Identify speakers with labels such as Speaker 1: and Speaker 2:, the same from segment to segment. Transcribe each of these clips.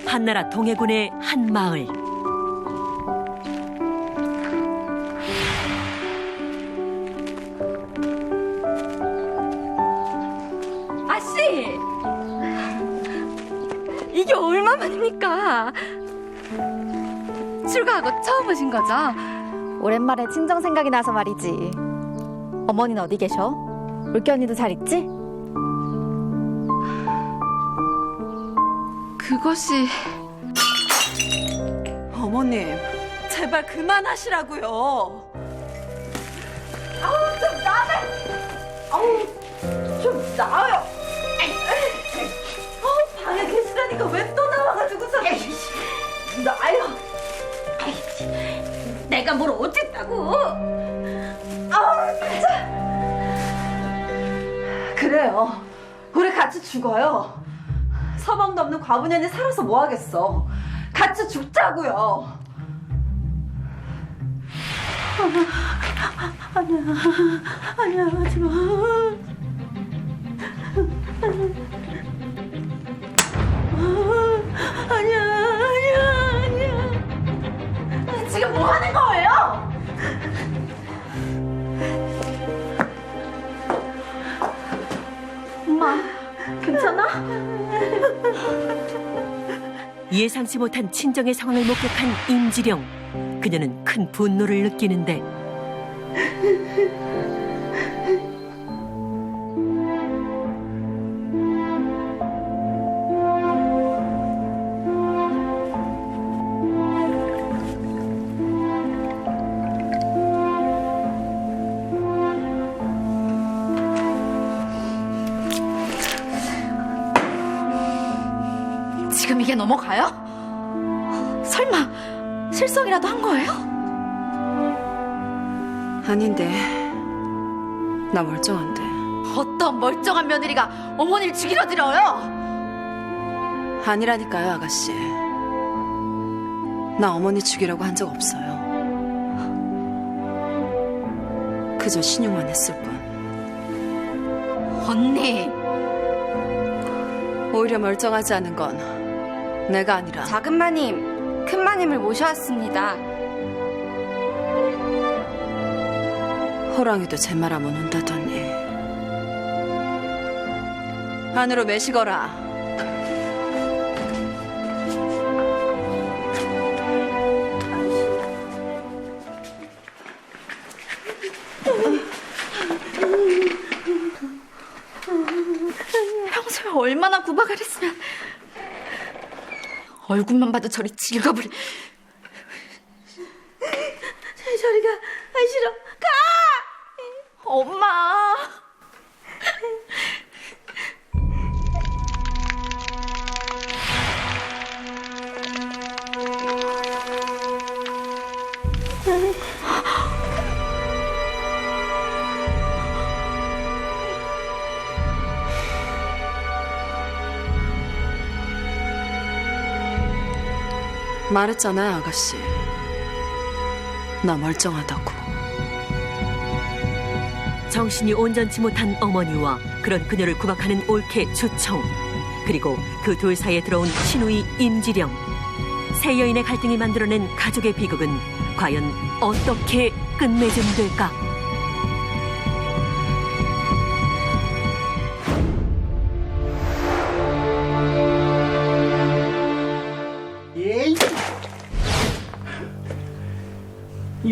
Speaker 1: 한나라 동해군의 한 마을.
Speaker 2: 아씨! 이게 얼마만입니까? 출가하고 처음 오신 거죠?
Speaker 3: 오랜만에 친정 생각이 나서 말이지. 어머니는 어디 계셔? 올케 언니도 잘 있지?
Speaker 2: 그것이...
Speaker 4: 어머님, 제발 그만하시라고요. 좀 나와요. 방에 계시다니까 왜 또 나와가지고서. 나요. 내가 뭘 어쨌다고. 진짜. 그래요. 우리 같이 죽어요. 서방도 없는 과부년이 살아서 뭐 하겠어. 같이 죽자고요. 아니야, 하지 마. 아니야. 지금 뭐 하는 거예요? 엄마, 괜찮아?
Speaker 1: 예상치 못한 친정의 상황을 목격한 임지령. 그녀는 큰 분노를 느끼는데
Speaker 2: 지금 이게 넘어가요? 설마 실성이라도 한 거예요?
Speaker 4: 아닌데, 나 멀쩡한데.
Speaker 2: 어떤 멀쩡한 며느리가 어머니를 죽이려 들어요?
Speaker 4: 아니라니까요, 아가씨. 나 어머니 죽이려고 한 적 없어요. 그저 신용만 했을 뿐.
Speaker 2: 언니,
Speaker 4: 오히려 멀쩡하지 않은 건 내가 아니라
Speaker 2: 작은 마님, 큰 마님을 모셔왔습니다.
Speaker 4: 호랑이도 제 말하면 운다더니. 안으로 매시거라.
Speaker 2: 평소에 얼마나 구박을 했으면 얼굴만 봐도 저리 질거버리.
Speaker 4: 저리가 싫어. 가!
Speaker 2: 엄마.
Speaker 4: 말했잖아요, 아가씨. 나 멀쩡하다고.
Speaker 1: 정신이 온전치 못한 어머니와 그런 그녀를 구박하는 올케 주청, 그리고 그 둘 사이에 들어온 신우이 임지령. 세 여인의 갈등이 만들어낸 가족의 비극은 과연 어떻게 끝맺음될까?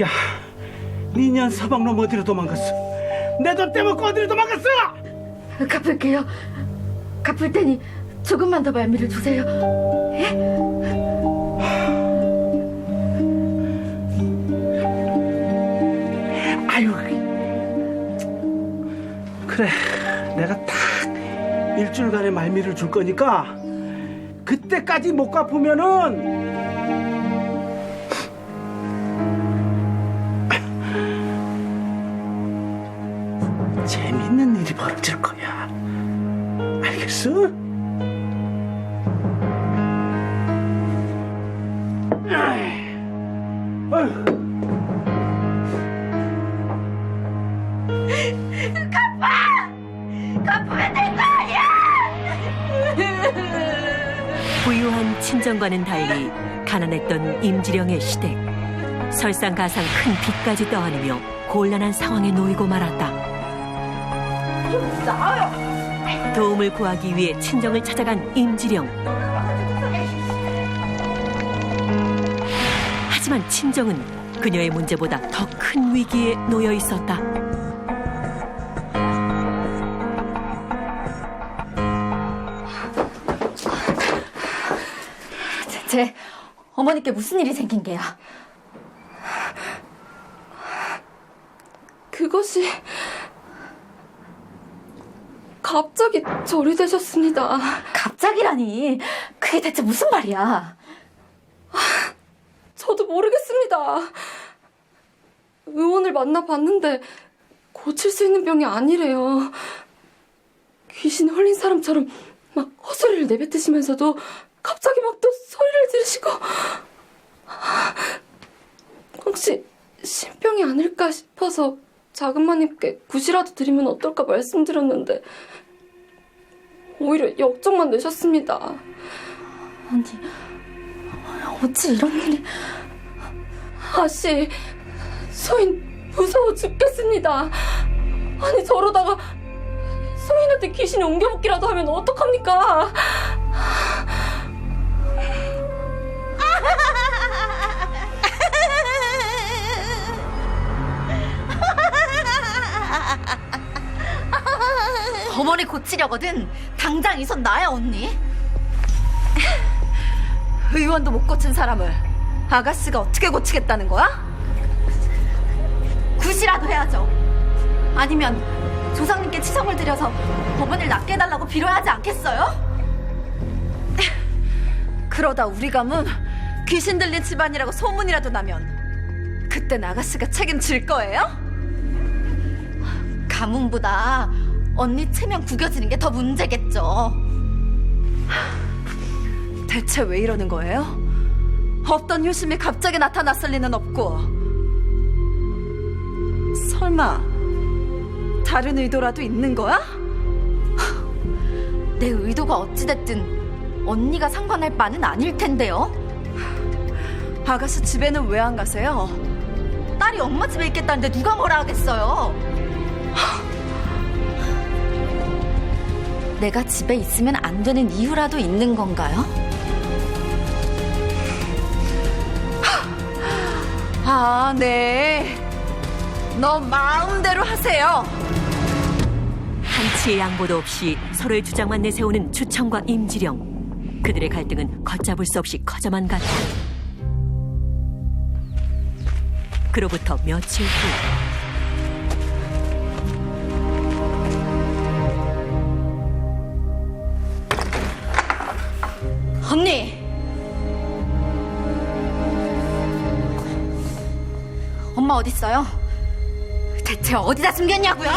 Speaker 5: 야, 니년 서방놈 어디로 도망갔어? 내 돈 떼먹고 어디로 도망갔어?
Speaker 2: 갚을게요. 갚을 테니 조금만 더 말미를 주세요.
Speaker 5: 아유, 그래, 내가 딱 일주일간의 말미를 줄 거니까 그때까지 못 갚으면은 재밌는 일이 벌어질 거야. 알겠어?
Speaker 2: 갚으면 될 거 아니야!
Speaker 1: 부유한 친정과는 달리 가난했던 임지령의 시댁. 설상가상 큰 빚까지 떠안으며 곤란한 상황에 놓이고 말았다. 도움을 구하기 위해 친정을 찾아간 임지령. 하지만 친정은 그녀의 문제보다 더 큰 위기에 놓여 있었다.
Speaker 3: 제 어머니께 무슨 일이 생긴 게야?
Speaker 6: 그것이 갑자기 절이 되셨습니다.
Speaker 3: 갑자기라니. 그게 대체 무슨 말이야?
Speaker 6: 저도 모르겠습니다. 의원을 만나봤는데 고칠 수 있는 병이 아니래요. 귀신 홀린 사람처럼 막 헛소리를 내뱉으시면서도 갑자기 막 또 소리를 지르시고, 혹시 신병이 아닐까 싶어서 작은마님께 굿이라도 드리면 어떨까 말씀드렸는데 오히려 역정만 내셨습니다.
Speaker 3: 아니, 어찌 이런 일이...
Speaker 6: 아씨, 소인 무서워 죽겠습니다. 아니, 저러다가 소인한테 귀신이 옮겨붙기라도 하면 어떡합니까?
Speaker 2: 어머니 고치려거든 당장 이 손 놔야 언니.
Speaker 4: 의원도 못 고친 사람을 아가씨가 어떻게 고치겠다는 거야?
Speaker 2: 굿이라도 해야죠. 아니면 조상님께 치성을 드려서 어머니를 낫게 해달라고 빌어야 하지 않겠어요?
Speaker 4: 그러다 우리 가문 귀신 들린 집안이라고 소문이라도 나면 그땐 아가씨가 책임질 거예요?
Speaker 2: 가문보다 언니 체면 구겨지는 게 더 문제겠죠.
Speaker 4: 대체 왜 이러는 거예요? 없던 효심이 갑자기 나타났을 리는 없고. 설마 다른 의도라도 있는 거야?
Speaker 2: 내 의도가 어찌됐든 언니가 상관할 바는 아닐 텐데요.
Speaker 4: 아가씨 집에는 왜 안 가세요?
Speaker 2: 딸이 엄마 집에 있겠다는데 누가 뭐라 하겠어요. 내가 집에 있으면 안 되는 이유라도 있는 건가요?
Speaker 4: 아, 네. 너 마음대로 하세요.
Speaker 1: 한치의 양보도 없이 서로의 주장만 내세우는 주청과 임지령. 그들의 갈등은 걷잡을 수 없이 커져만 갔다. 그로부터 며칠 후
Speaker 2: 언니! 엄마 어딨어요? 대체 어디다 숨겼냐고요?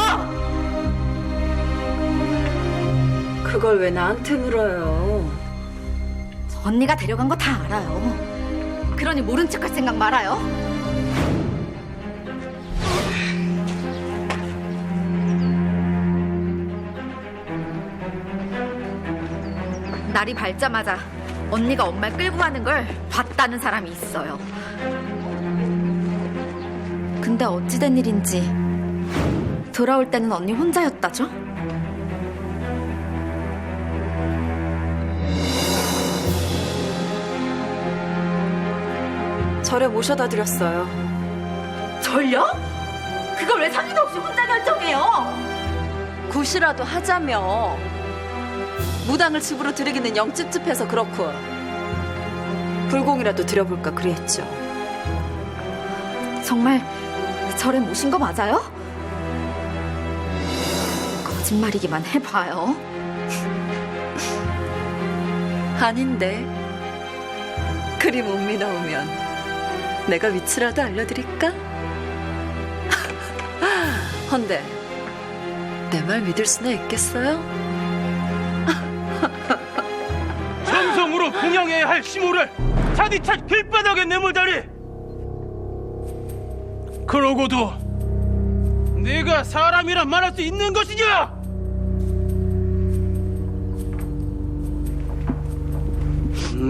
Speaker 4: 그걸 왜 나한테 물어요?
Speaker 2: 언니가 데려간 거 다 알아요. 그러니 모른 척할 생각 말아요. 날이 밝자마자 언니가 엄마를 끌고 가는 걸 봤다는 사람이 있어요. 근데 어찌된 일인지 돌아올 때는 언니 혼자였다죠?
Speaker 4: 절에 모셔다 드렸어요.
Speaker 2: 절요? 그걸 왜 상의도 없이 혼자 결정해요?
Speaker 4: 굿이라도 하자며. 무당을 집으로 들이기는 영 찝찝해서 그렇고 불공이라도 드려볼까 그랬죠.
Speaker 2: 정말 절에 모신 거 맞아요? 거짓말이기만 해봐요.
Speaker 4: 아닌데. 그리 못 믿어오면 내가 위치라도 알려드릴까? 헌데 내 말 믿을 수나 있겠어요?
Speaker 5: 정성으로 공양해야 할 시모를 차디찬 길바닥에 내몰다니. 그러고도 네가 사람이란 말할 수 있는 것이냐?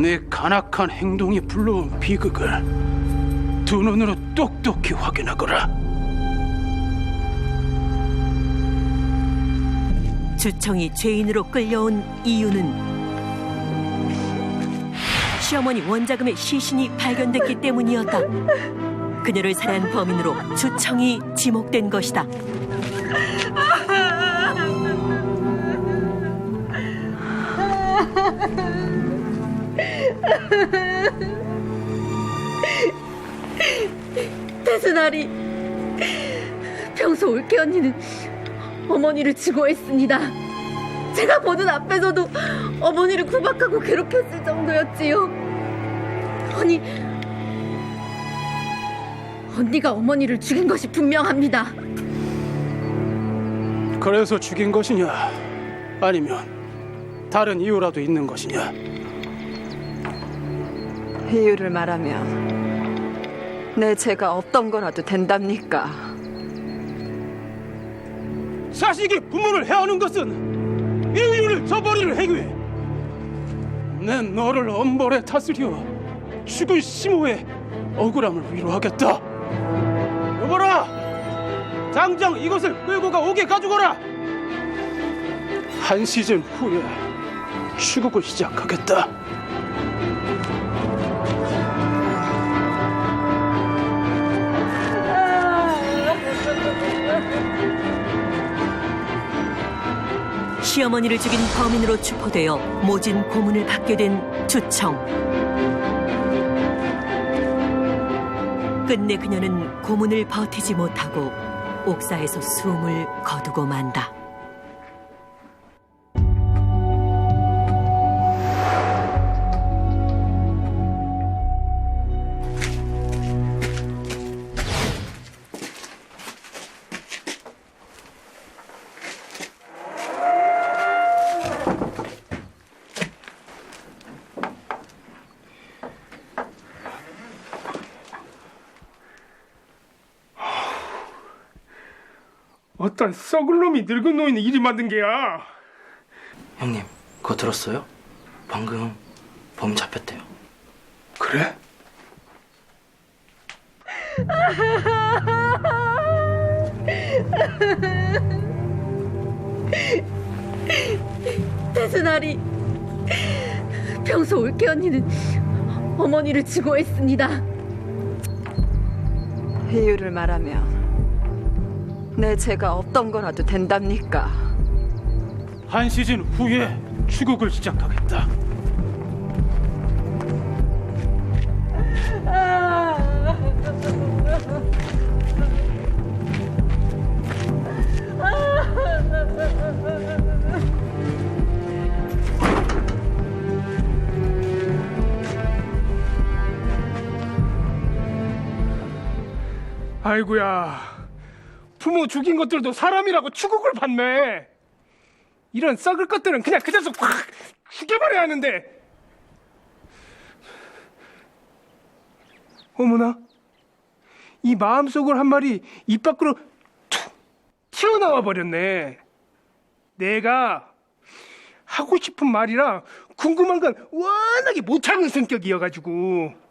Speaker 5: 내 간악한 행동이 불러온 비극을 두 눈으로 똑똑히 확인하거라.
Speaker 1: 주청이 죄인으로 끌려온 이유는 시어머니 원자금의 시신이 발견됐기 때문이었다. 그녀를 살해한 범인으로 주청이 지목된 것이다.
Speaker 4: 태순아리, 평소 올케 언니는 어머니를 증오했습니다. 제가 보는 앞에서도 어머니를 구박하고 괴롭혔을 정도였지요. 언니가 어머니를 죽인 것이 분명합니다.
Speaker 5: 그래서 죽인 것이냐? 아니면 다른 이유라도 있는 것이냐?
Speaker 4: 이유를 말하면 내 죄가 없던 거라도 된답니까?
Speaker 5: 자식이 부모를 해하는 것은 인류를 저버리는 행위. 내 너를 엄벌에 다스려 죽은 시모의 억울함을 위로하겠다. 여보라, 당장 이것을 끌고 가 옥에 가져가라. 한 시즌 후에 추국을 시작하겠다.
Speaker 1: 시어머니를 죽인 범인으로 추포되어 모진 고문을 받게 된 주청. 끝내 그녀는 고문을 버티지 못하고 옥사에서 숨을 거두고 만다.
Speaker 7: 어떤 썩을 놈이 늙은 노인이 일이 만든 게야.
Speaker 8: 형님, 그거 들었어요? 방금 범인 잡혔대요.
Speaker 7: 그래?
Speaker 4: 태순아리, 평소 올케 언니는 어머니를 증오했습니다. 이유를 말하면 내 죄가 없던 거라도 된답니까?
Speaker 5: 한 시즌 후에 추국을 시작하겠다.
Speaker 7: 아이고야, 부모 죽인 것들도 사람이라고 추국을 받네. 이런 썩을 것들은 그냥 그 자석 확 죽여버려야 하는데. 어머나, 이 마음속을 한 마리 입 밖으로 툭 튀어나와 버렸네. 내가 하고 싶은 말이랑 궁금한 건 워낙에 못 참는 성격이어가지고.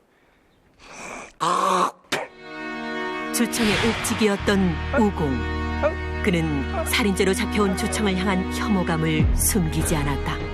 Speaker 1: 주청의 옥직이었던 우공. 그는 살인죄로 잡혀온 주청을 향한 혐오감을 숨기지 않았다.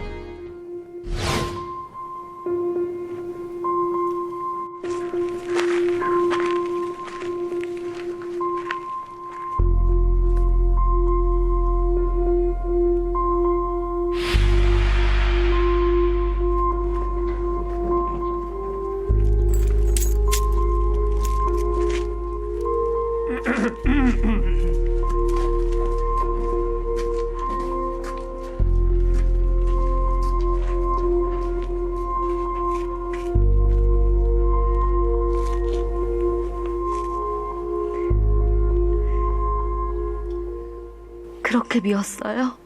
Speaker 2: 그렇게 미웠어요?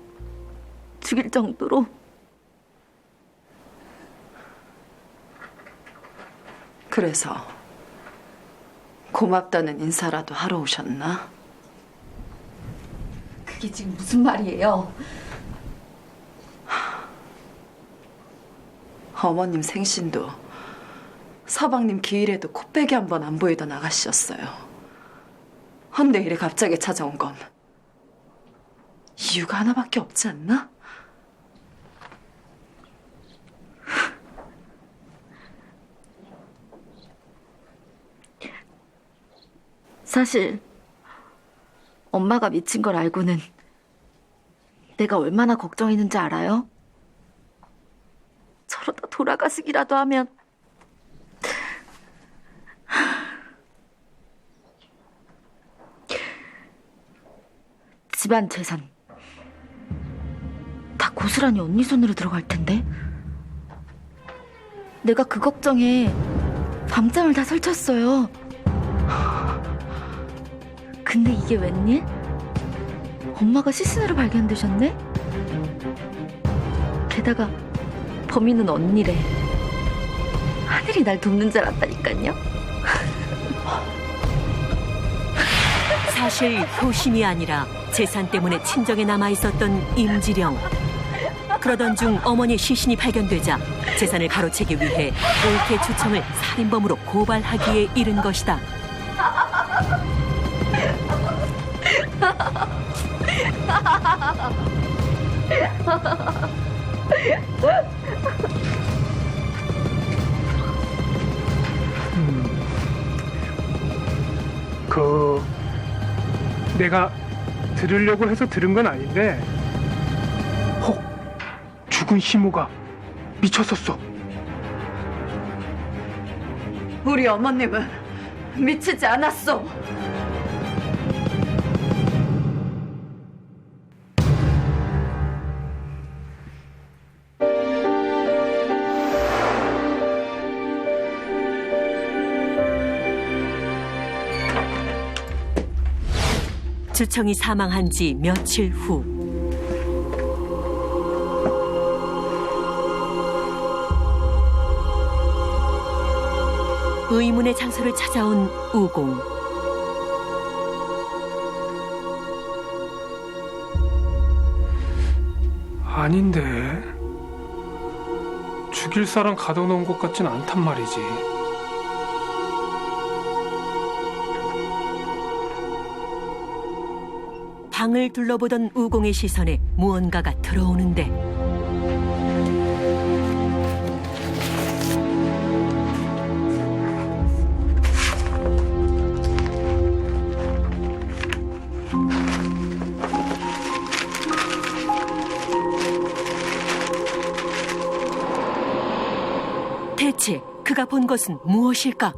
Speaker 2: 죽일 정도로?
Speaker 4: 그래서 고맙다는 인사라도 하러 오셨나?
Speaker 2: 그게 지금 무슨 말이에요?
Speaker 4: 어머님 생신도 서방님 기일에도 코빼기 한 번 안 보이던 아가씨였어요. 헌데 이래 갑자기 찾아온 건 이유가 하나밖에 없지 않나?
Speaker 3: 사실 엄마가 미친 걸 알고는 내가 얼마나 걱정했는지 알아요? 저러다 돌아가시기라도 하면 집안 재산 다 고스란히 언니 손으로 들어갈 텐데. 내가 그 걱정에 밤잠을 다 설쳤어요. 근데 이게 웬일? 엄마가 시신으로 발견되셨네? 게다가 범인은 언니래. 하늘이 날 돕는 줄 알았다니까요.
Speaker 1: 사실 효심이 아니라 재산 때문에 친정에 남아있었던 임지령. 그러던 중 어머니의 시신이 발견되자 재산을 가로채기 위해 올케 주청을 살인범으로 고발하기에 이른 것이다.
Speaker 7: 내가 들으려고 해서 들은 건 아닌데 혹 죽은 시무가 미쳤었어.
Speaker 4: 우리 어머님은 미치지 않았어.
Speaker 1: 주청이 사망한 지 며칠 후 의문의 장소를 찾아온 우공.
Speaker 7: 아닌데 죽일 사람 가둬놓은 것 같진 않단 말이지.
Speaker 1: 방을 둘러보던 우공의 시선에 무언가가 들어오는데 대체 그가 본 것은 무엇일까?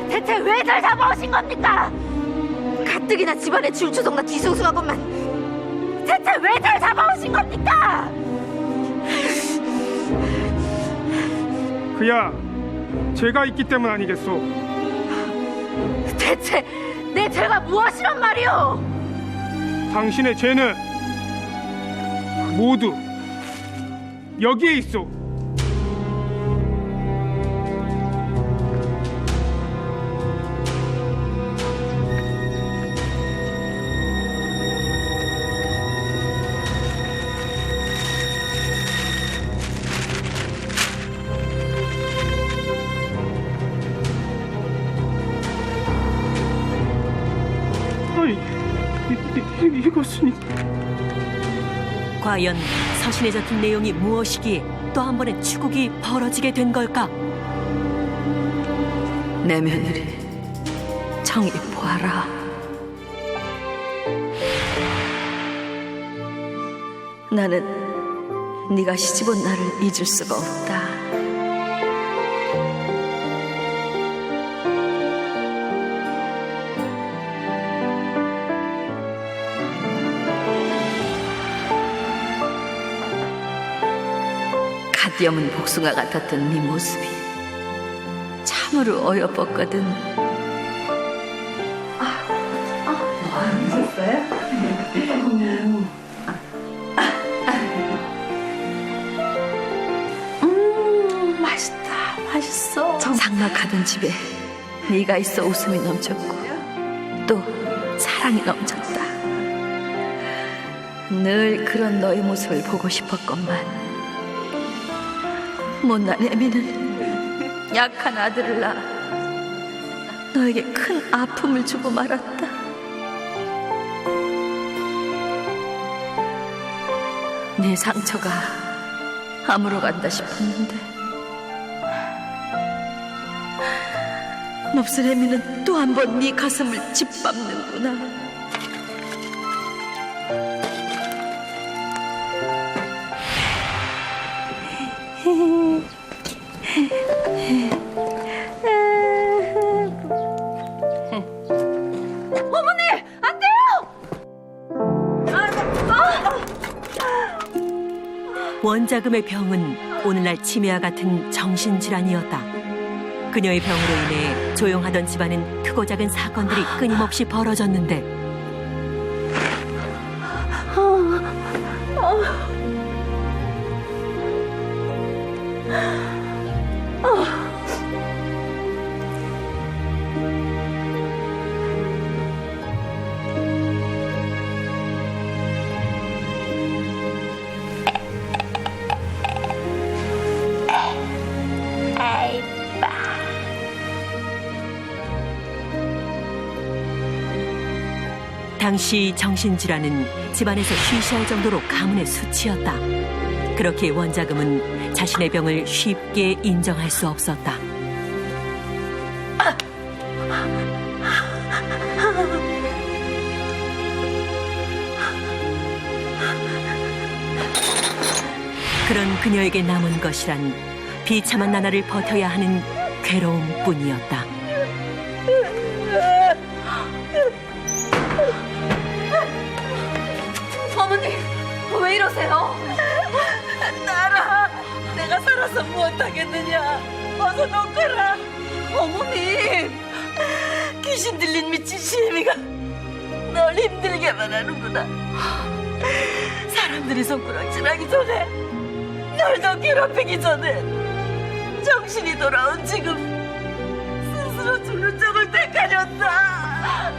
Speaker 3: 대체 왜 절 잡아오신 겁니까? 가뜩이나 집안에 줄초성나 뒤숭숭하건만 대체 왜 절 잡아오신 겁니까?
Speaker 7: 그야 죄가 있기 때문 아니겠소.
Speaker 3: 대체 내 죄가 무엇이란 말이오?
Speaker 7: 당신의 죄는 모두 여기에 있어. 이것은
Speaker 1: 과연 서신에 적힌 내용이 무엇이기에 또 한 번의 추국이 벌어지게 된 걸까?
Speaker 4: 내 며느리 정이 보아라.
Speaker 2: 나는 네가 시집온 나를 잊을 수가 없다. 갓염은 복숭아 같았던 네 모습이 참으로 어여뻤거든.
Speaker 6: 맛있다, 맛있어.
Speaker 2: 장막하던 집에 네가 있어 웃음이 넘쳤고
Speaker 3: 또 사랑이 넘쳤다. 늘 그런 너의 모습을 보고 싶었건만 못난 애미는 약한 아들을 낳아 너에게 큰 아픔을 주고 말았다. 내 상처가 아물어 간다 싶었는데 몹쓸 애미는 또 한 번 네 가슴을 짓밟는구나.
Speaker 1: 원자금의 병은 오늘날 치매와 같은 정신질환이었다. 그녀의 병으로 인해 조용하던 집안은 크고 작은 사건들이 끊임없이 벌어졌는데 당시 정신질환은 집안에서 쉬쉬할 정도로 가문의 수치였다. 그렇게 원자금은 자신의 병을 쉽게 인정할 수 없었다. 그런 그녀에게 남은 것이란 비참한 나날을 버텨야 하는 괴로움뿐이었다.
Speaker 2: 어머니, 왜 이러세요?
Speaker 3: 나라, 내가 살아서 무엇하겠느냐. 어서 놓거라. 어머님, 귀신 들린 미친 시애미가 널 힘들게만 하는구나. 사람들이 손가락질하기 전에, 널 더 괴롭히기 전에, 정신이 돌아온 지금 스스로 죽는 쪽을 택하렸다.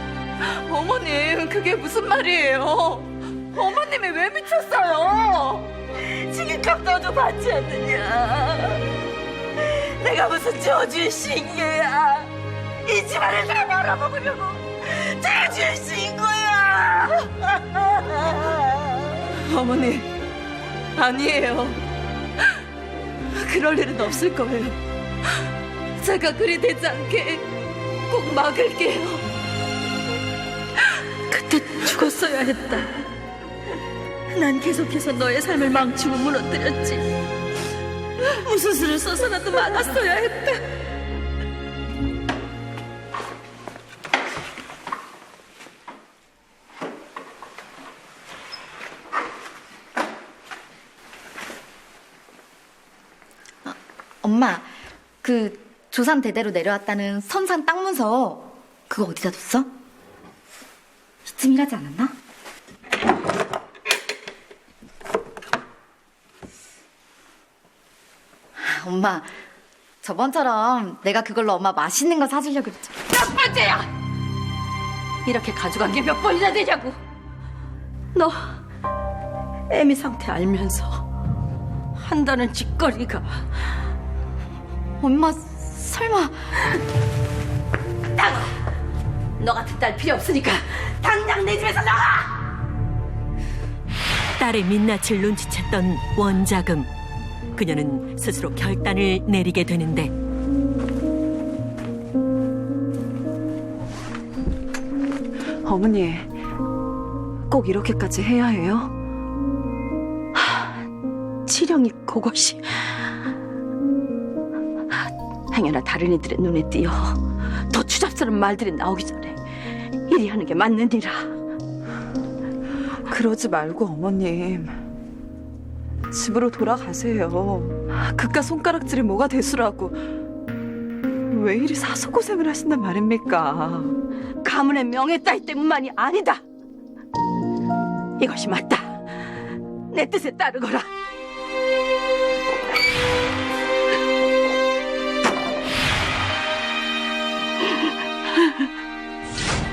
Speaker 3: 어머님, 그게 무슨 말이에요? 어머님이 왜 미쳤어요? 지금값 너도 받지 않느냐? 내가 무슨 저주의 신녀야? 이 집안을 다 말아먹으려고 저주의 신거야. 어머니, 아니에요. 그럴 일은 없을 거예요. 제가 그리 되지 않게 꼭 막을게요. 그때 죽었어야 했다. 난 계속해서 너의 삶을 망치고 무너뜨렸지. 무슨 수를 써서라도 막았어야 했다.
Speaker 2: 엄마, 그 조상 대대로 내려왔다는 선산 땅 문서 그거 어디다 뒀어? 이쯤이라지 않았나? 엄마, 저번처럼 내가 그걸로 엄마 맛있는 거 사주려고 그랬지.
Speaker 3: 몇 번째야! 이렇게 가져간 게 몇 번이나 되냐고. 너 애미 상태 알면서 한다는 짓거리가.
Speaker 2: 엄마, 설마.
Speaker 3: 나가! 너 같은 딸 필요 없으니까 당장 내 집에서 나가!
Speaker 1: 딸의 민낯을 눈치챘던 원자금. 그녀는 스스로 결단을 내리게 되는데
Speaker 4: 어머니, 꼭 이렇게까지 해야 해요?
Speaker 3: 치령이 그것이 행여나 다른 이들의 눈에 띄어 더 추잡스러운 말들이 나오기 전에 이리 하는 게 맞느니라.
Speaker 4: 그러지 말고 어머님, 집으로 돌아가세요. 그깟 손가락질이 뭐가 대수라고. 왜 이리 사소고생을 하신단 말입니까?
Speaker 3: 가문의 명예 따위 때문만이 아니다. 이것이 맞다. 내 뜻에 따르거라.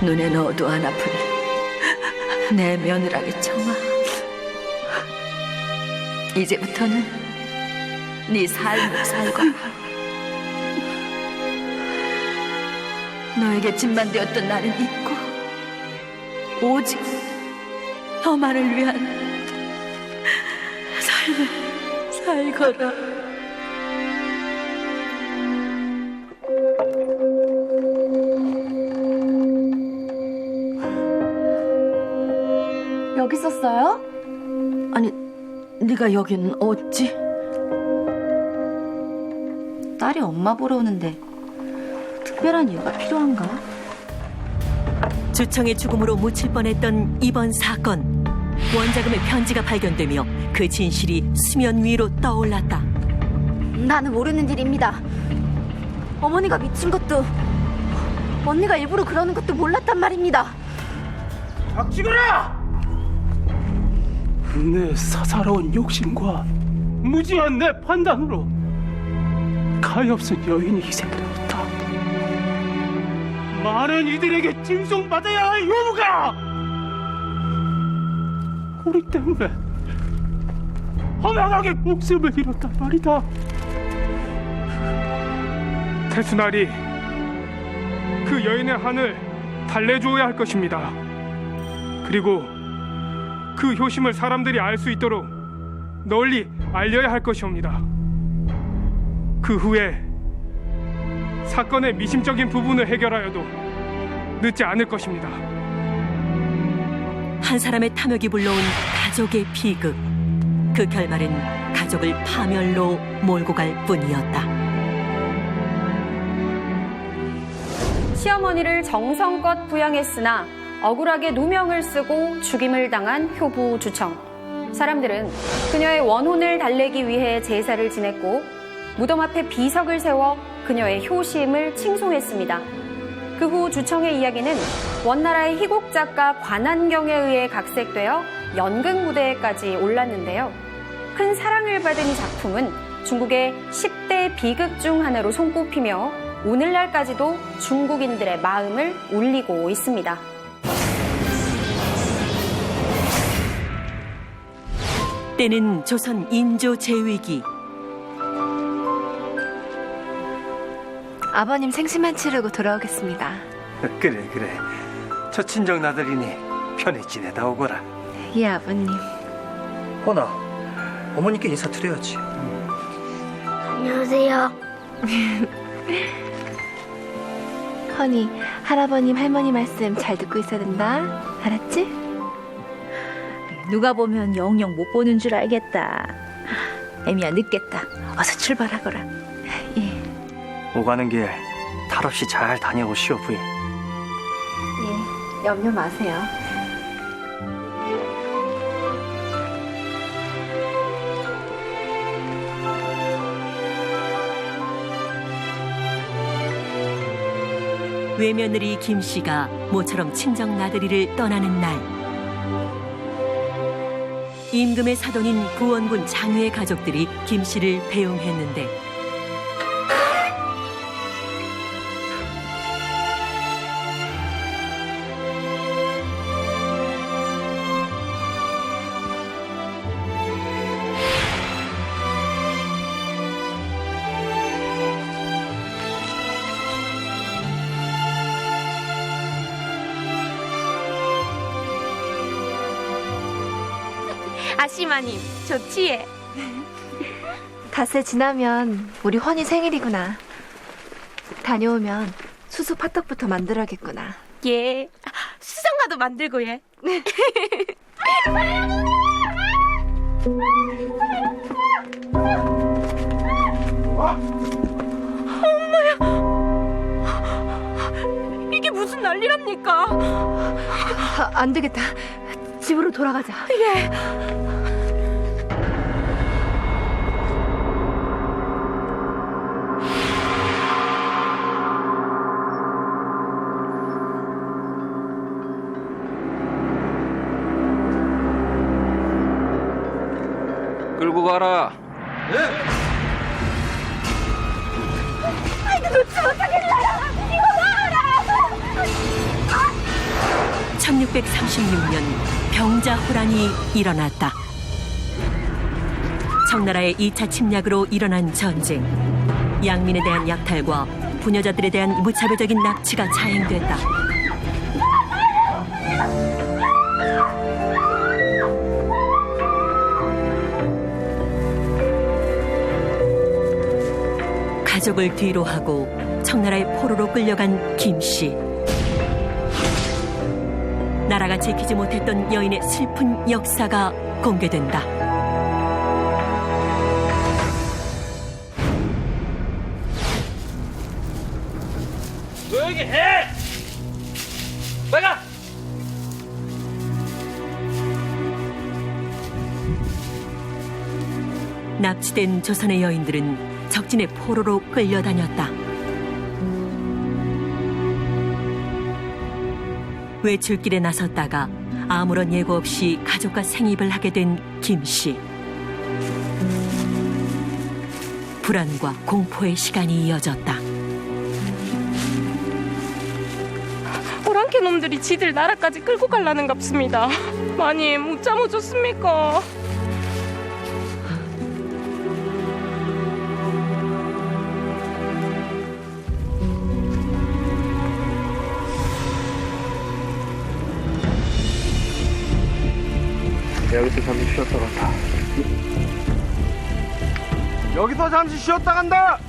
Speaker 4: 눈에 넣어도 안 아플 내 며느라기 청아. 이제부터는 네 삶을 살거라. 너에게 짐만 되었던 나는 잊고 오직 너만을 위한 삶을 살거라.
Speaker 2: 여기 있었어요?
Speaker 4: 아니, 네가 여긴 어찌?
Speaker 2: 딸이 엄마 보러 오는데 특별한 이유가 필요한가?
Speaker 1: 주청의 죽음으로 묻힐 뻔했던 이번 사건. 원자금의 편지가 발견되며 그 진실이 수면 위로 떠올랐다.
Speaker 3: 나는 모르는 일입니다. 어머니가 미친 것도 언니가 일부러 그러는 것도 몰랐단 말입니다.
Speaker 7: 닥치거라! 내 사사로운 욕심과 무지한 내 판단으로 가엾은 여인이 희생되었다. 많은 이들에게 징송받아야 할 요무가 우리 때문에 허망하게 목숨을 잃었단 말이다. 태순아리, 그 여인의 한을 달래주어야 할 것입니다. 그리고 그 효심을 사람들이 알 수 있도록 널리 알려야 할 것이옵니다. 그 후에 사건의 미심적인 부분을 해결하여도 늦지 않을 것입니다.
Speaker 1: 한 사람의 탐욕이 불러온 가족의 비극. 그 결말은 가족을 파멸로 몰고 갈 뿐이었다.
Speaker 9: 시어머니를 정성껏 부양했으나 억울하게 누명을 쓰고 죽임을 당한 효부 주청. 사람들은 그녀의 원혼을 달래기 위해 제사를 지냈고 무덤 앞에 비석을 세워 그녀의 효심을 칭송했습니다. 그 후 주청의 이야기는 원나라의 희곡 작가 관한경에 의해 각색되어 연극 무대에까지 올랐는데요. 큰 사랑을 받은 이 작품은 중국의 10대 비극 중 하나로 손꼽히며 오늘날까지도 중국인들의 마음을 울리고 있습니다.
Speaker 1: 때는 조선 인조 제위기.
Speaker 3: 아버님 생신만 치르고 돌아오겠습니다.
Speaker 10: 그래. 저 친정 나들이니 편히 지내다 오거라.
Speaker 3: 예, 아버님.
Speaker 10: 허나 어머니께 인사드려야지.
Speaker 3: 안녕하세요. 허니, 할아버님, 할머니 말씀 잘 듣고 있어야 된다. 알았지? 누가 보면 영영 못 보는 줄 알겠다. 애미야, 늦겠다. 어서 출발하거라. 예.
Speaker 10: 오가는 길 탈 없이 잘 다녀오시오 부인.
Speaker 3: 예, 염려 마세요.
Speaker 1: 외며느리 김 씨가 모처럼 친정 나들이를 떠나는 날, 임금의 사돈인 구원군 장유의 가족들이 김 씨를 배웅했는데
Speaker 3: 아시마님, 좋지에. 닷새 지나면 우리 헌이 생일이구나. 다녀오면 수수 팥떡부터 만들어야겠구나. 예, 수정과도 만들고 예. 엄마야, 이게 무슨 난리랍니까? 안 되겠다. 집으로 돌아가자. 예.
Speaker 11: 끌고 가라.
Speaker 3: 아이고, 놓지 못하겠어요. 이거 놔라.
Speaker 1: 1636년 병자호란이 일어났다. 청나라의 2차 침략으로 일어난 전쟁. 양민에 대한 약탈과 부녀자들에 대한 무차별적인 납치가 자행됐다. 가족을 뒤로 하고 청나라의 포로로 끌려간 김씨. 나라가 지키지 못했던 여인의 슬픈 역사가 공개된다.
Speaker 8: 조용히 해! 빨리 가!
Speaker 1: 납치된 조선의 여인들은 적진의 포로로 끌려다녔다. 외출길에 나섰다가 아무런 예고 없이 가족과 생입을 하게 된 김씨. 불안과 공포의 시간이 이어졌다.
Speaker 6: 오랑캐 놈들이 지들 나라까지 끌고 갈라는 갑습니다. 마님, 못 참아줬습니까?
Speaker 10: 여기서 잠시 쉬었다 간다. 여기서 잠시 쉬었다 간다.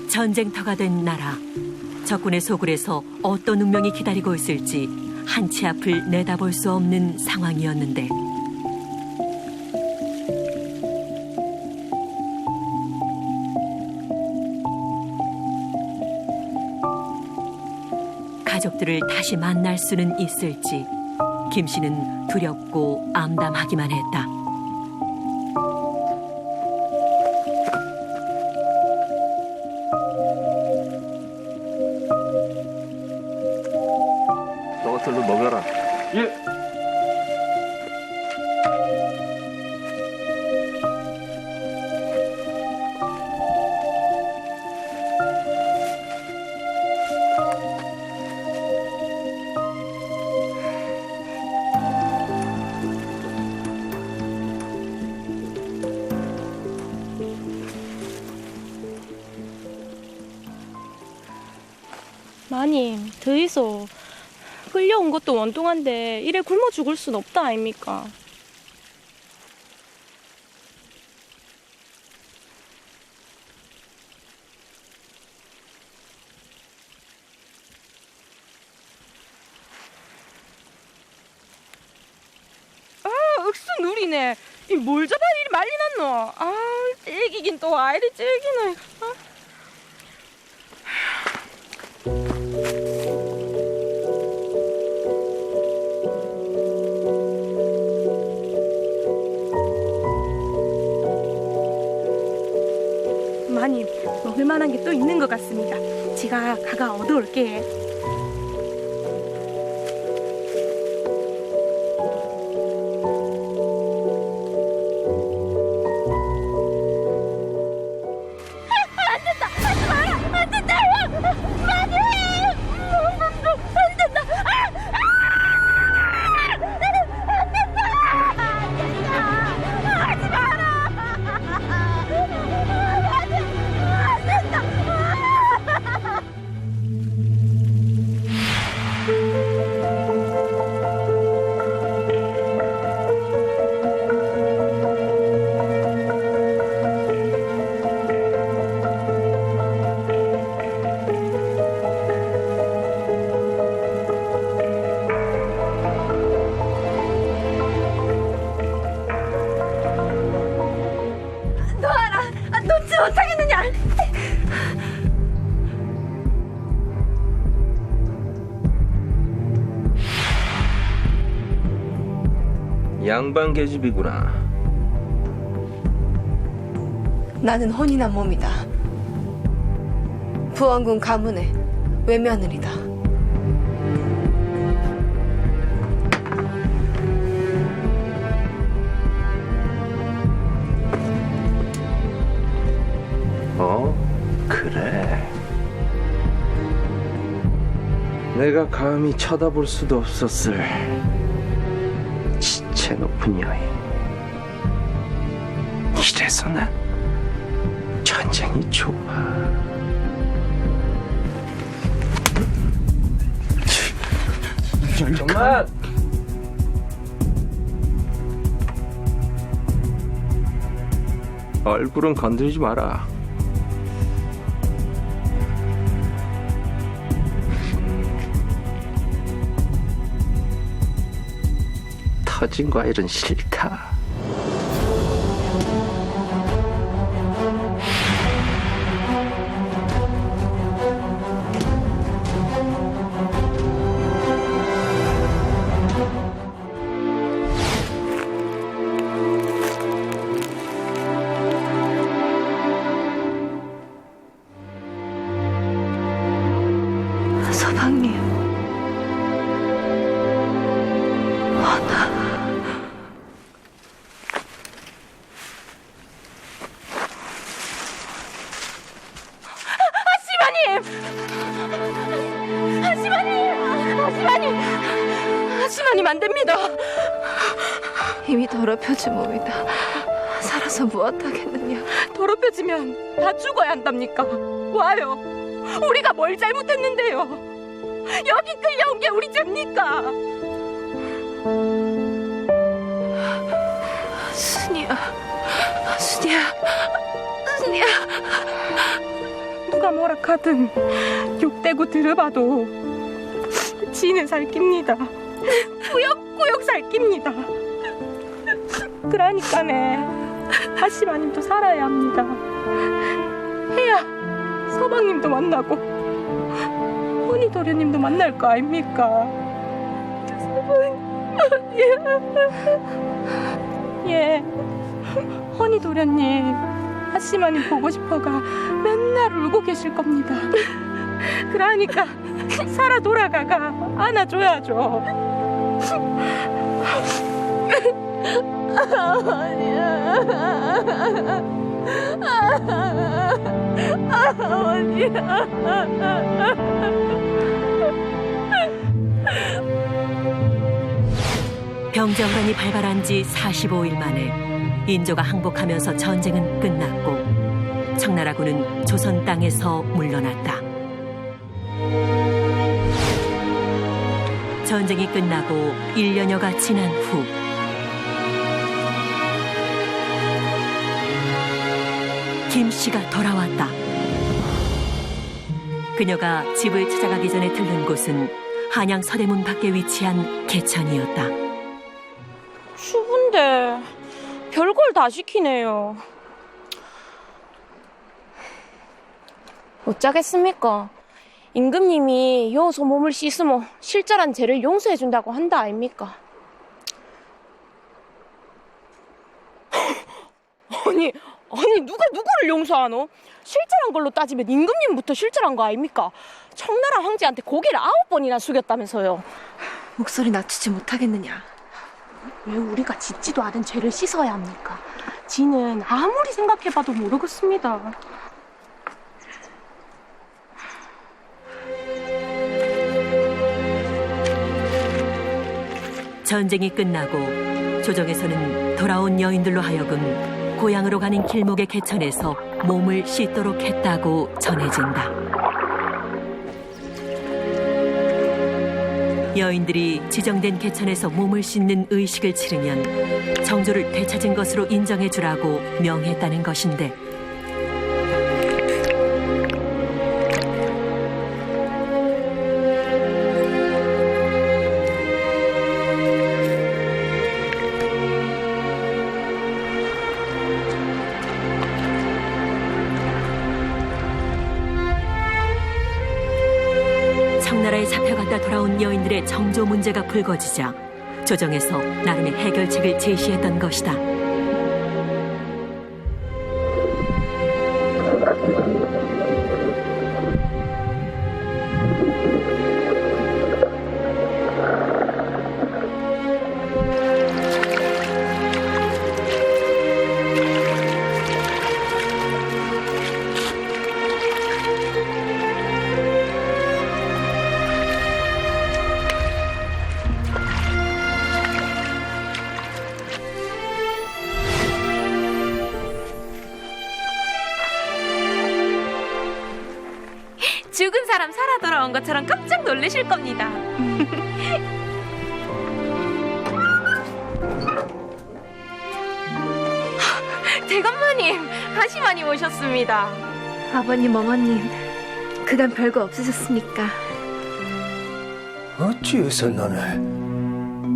Speaker 1: 전쟁터가 된 나라. 적군의 소굴에서 어떤 운명이 기다리고 있을지 한치 앞을 내다볼 수 없는 상황이었는데 가족들을 다시 만날 수는 있을지 김씨는 두렵고 암담하기만 했다.
Speaker 10: 너것들도 먹여라. 예.
Speaker 6: 마님, 더이소. 끌려온 것도 원동한데 이래 굶어 죽을 순 없다 아닙니까? 아, 억수 누리네. 이 뭘 잡아 이리 말리 났노? 아, 째기긴 또 아이리 째기네. 아. 마님, 먹을 만한 게 또 있는 것 같습니다. 제가 가가 얻어올게.
Speaker 3: 안 된다! 하지 마라! 안 된다! 마님! 안 된다! 안 된다! 안 된다! 하지 마라! 안 된다! 놔라! 놓지 못하겠느냐!
Speaker 11: 양반 계집이구나.
Speaker 4: 나는 혼인한 몸이다. 부원군 가문의 외며느리다.
Speaker 11: 그래. 내가 감히 쳐다볼 수도 없었을 지체 높은 여인. 이래서 난 전쟁이 좋아. 정말 얼굴은 건드리지 마라. 터진 과일은 싫다.
Speaker 4: 서방님.
Speaker 6: 하시마님 안 됩니다.
Speaker 4: 이미 더럽혀진 몸이다. 살아서 무엇하겠느냐.
Speaker 6: 더럽혀지면 다 죽어야 한답니까? 와요. 우리가 뭘 잘못했는데요? 여기 끌려온 게 우리 죄입니까?
Speaker 4: 순이야.
Speaker 6: 누가 뭐라 카든 욕대고 들어봐도 지는 살깁니다. 꾸역꾸역 살깁니다. 그러니까네 하시마님도 살아야 합니다. 해야 서방님도 만나고 허니도련님도 만날 거 아닙니까? 예, 허니도련님 하시마님 보고 싶어가 맨날 울고 계실 겁니다. 그러니까 살아 돌아가가 안아줘야죠.
Speaker 1: 병정관이 발발한 지 45일 만에 인조가 항복하면서 전쟁은 끝났고 청나라군은 조선 땅에서 물러났다. 전쟁이 끝나고 1년여가 지난 후 김씨가 돌아왔다. 그녀가 집을 찾아가기 전에 들른 곳은 한양 서대문 밖에 위치한 개천이었다.
Speaker 6: 추운데 별걸 다 시키네요. 어쩌겠습니까? 임금님이 여기서 몸을 씻으면 실절한 죄를 용서해준다고 한다 아닙니까? 아니 누가 누구를 용서하노? 실절한 걸로 따지면 임금님부터 실절한 거 아닙니까? 청나라 황제한테 고개를 9번이나 숙였다면서요.
Speaker 4: 목소리 낮추지 못하겠느냐.
Speaker 6: 왜 우리가 짓지도 않은 죄를 씻어야 합니까? 지는 아무리 생각해봐도 모르겠습니다.
Speaker 1: 전쟁이 끝나고 조정에서는 돌아온 여인들로 하여금 고향으로 가는 길목의 개천에서 몸을 씻도록 했다고 전해진다. 여인들이 지정된 개천에서 몸을 씻는 의식을 치르면 정조를 되찾은 것으로 인정해주라고 명했다는 것인데 청나라에 잡혀갔다 돌아온 여인들의 정조 문제가 불거지자 조정에서 나름의 해결책을 제시했던 것이다.
Speaker 3: 죽은 사람 살아 돌아온 것처럼 깜짝 놀라실 겁니다. 대감마님, 하시마님 오셨습니다.
Speaker 12: 아버님, 어머님, 그간 별거 없으셨습니까?
Speaker 10: 어찌해서 너는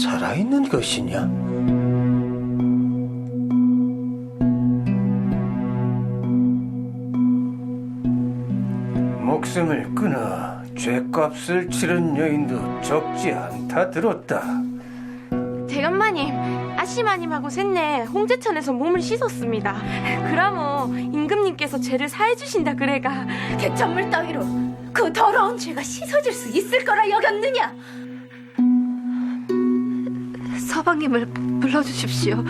Speaker 10: 살아있는 것이냐? 목숨을 끊어 죗값을 치른 여인도 적지 않다 들었다.
Speaker 3: 대감마님, 아시마님하고 셋내 홍제천에서 몸을 씻었습니다. 그러므 임금님께서 죄를 사해 주신다 그래가.
Speaker 12: 개천물 따위로 그 더러운 죄가 씻어질 수 있을 거라 여겼느냐? 서방님을 불러주십시오.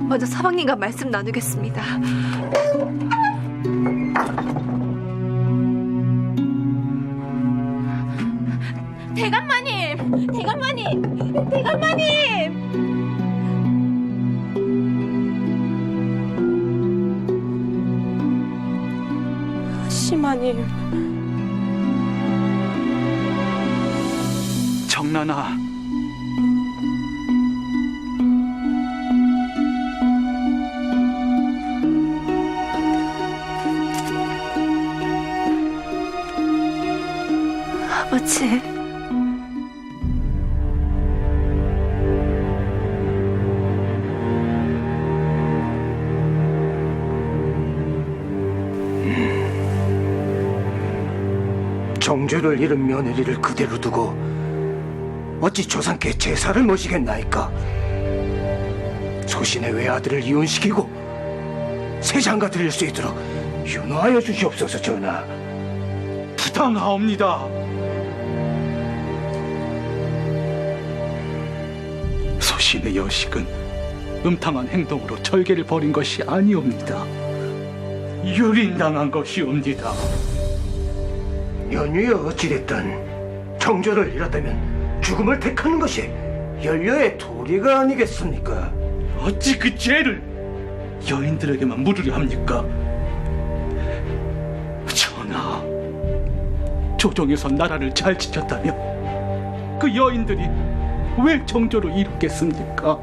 Speaker 12: 먼저 서방님과 말씀 나누겠습니다.
Speaker 3: 대감마님, 대감마님, 대감마님. 아시마님.
Speaker 5: 정란아,
Speaker 12: 아버지.
Speaker 10: 정주를 잃은 며느리를 그대로 두고 어찌 조상께 제사를 모시겠나이까? 소신의 외아들을 이혼시키고 세장가 드릴 수 있도록 윤호하여 주시옵소서. 전하,
Speaker 5: 부당하옵니다. 소신의 여식은 음탕한 행동으로 절개를 벌인 것이 아니옵니다. 유린당한 것이옵니다.
Speaker 10: 연유에 어찌됐든 정조를 잃었다면 죽음을 택하는 것이 연료의 도리가 아니겠습니까?
Speaker 5: 어찌 그 죄를 여인들에게만 물으려 합니까? 전하, 조정에서 나라를 잘 지켰다며 그 여인들이 왜 정조를 잃었겠습니까?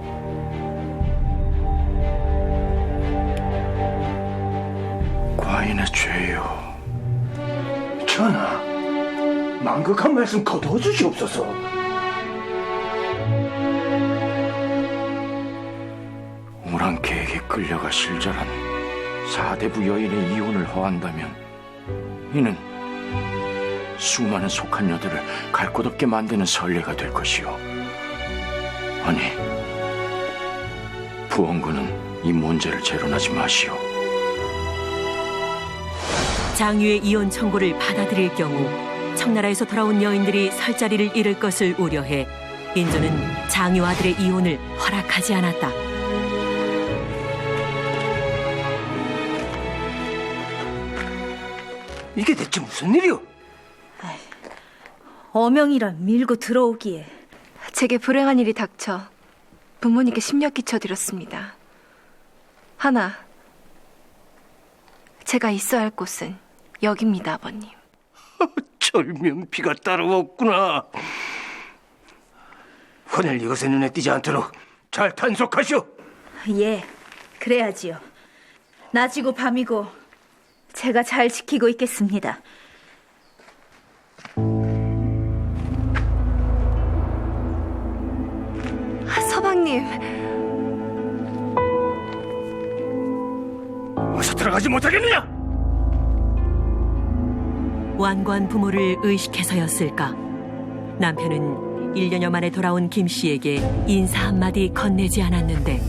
Speaker 10: 과인의 죄요. 전하, 망극한 말씀 거두어 주시옵소서.
Speaker 11: 오랑캐에게 끌려가 실절한 사대부 여인의 이혼을 허한다면 이는 수많은 속한 여들을 갈 곳 없게 만드는 선례가 될 것이요. 아니, 부원군은 이 문제를 재론하지 마시오.
Speaker 1: 장유의 이혼 청구를 받아들일 경우 청나라에서 돌아온 여인들이 설 자리를 잃을 것을 우려해 인조는 장유 아들의 이혼을 허락하지 않았다.
Speaker 10: 이게 대체 무슨 일이오?
Speaker 12: 어명이란 밀고 들어오기에. 제게 불행한 일이 닥쳐 부모님께 심력 끼쳐드렸습니다. 하나, 제가 있어야 할 곳은 여기입니다, 아버님.
Speaker 10: 절면피가 따로 없구나. 혼을 이것의 눈에 띄지 않도록 잘 단속하시오.
Speaker 12: 예, 그래야지요. 낮이고 밤이고 제가 잘 지키고 있겠습니다. 서방님,
Speaker 10: 어서 들어가지 못하겠느냐?
Speaker 1: 완고한 부모를 의식해서였을까? 남편은 1년여 만에 돌아온 김 씨에게 인사 한마디 건네지 않았는데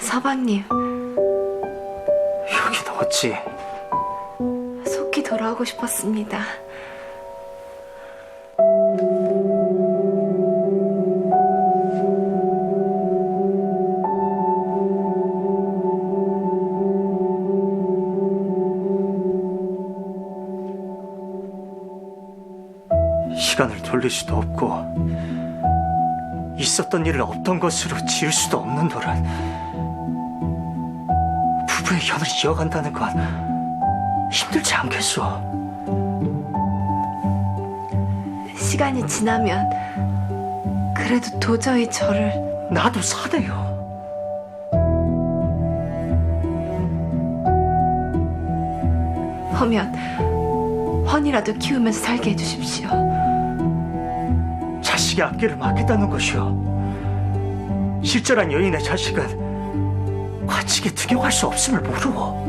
Speaker 12: 서방님.
Speaker 10: 여기도 어찌
Speaker 4: 속히 돌아오고 싶었습니다.
Speaker 10: 시간을 돌릴 수도 없고 있었던 일을 없던 것으로 지을 수도 없는 노란 부부의 연을 이어간다는 건 힘들지 않겠소?
Speaker 4: 시간이 지나면 그래도 도저히 저를
Speaker 10: 나도 사내요.
Speaker 4: 하면 헌이라도 키우면서 살게 해주십시오.
Speaker 10: 자식의 앞길을 막겠다는 것이요. 실절한 여인의 자식은 과칙에 등용할 수 없음을 모르오.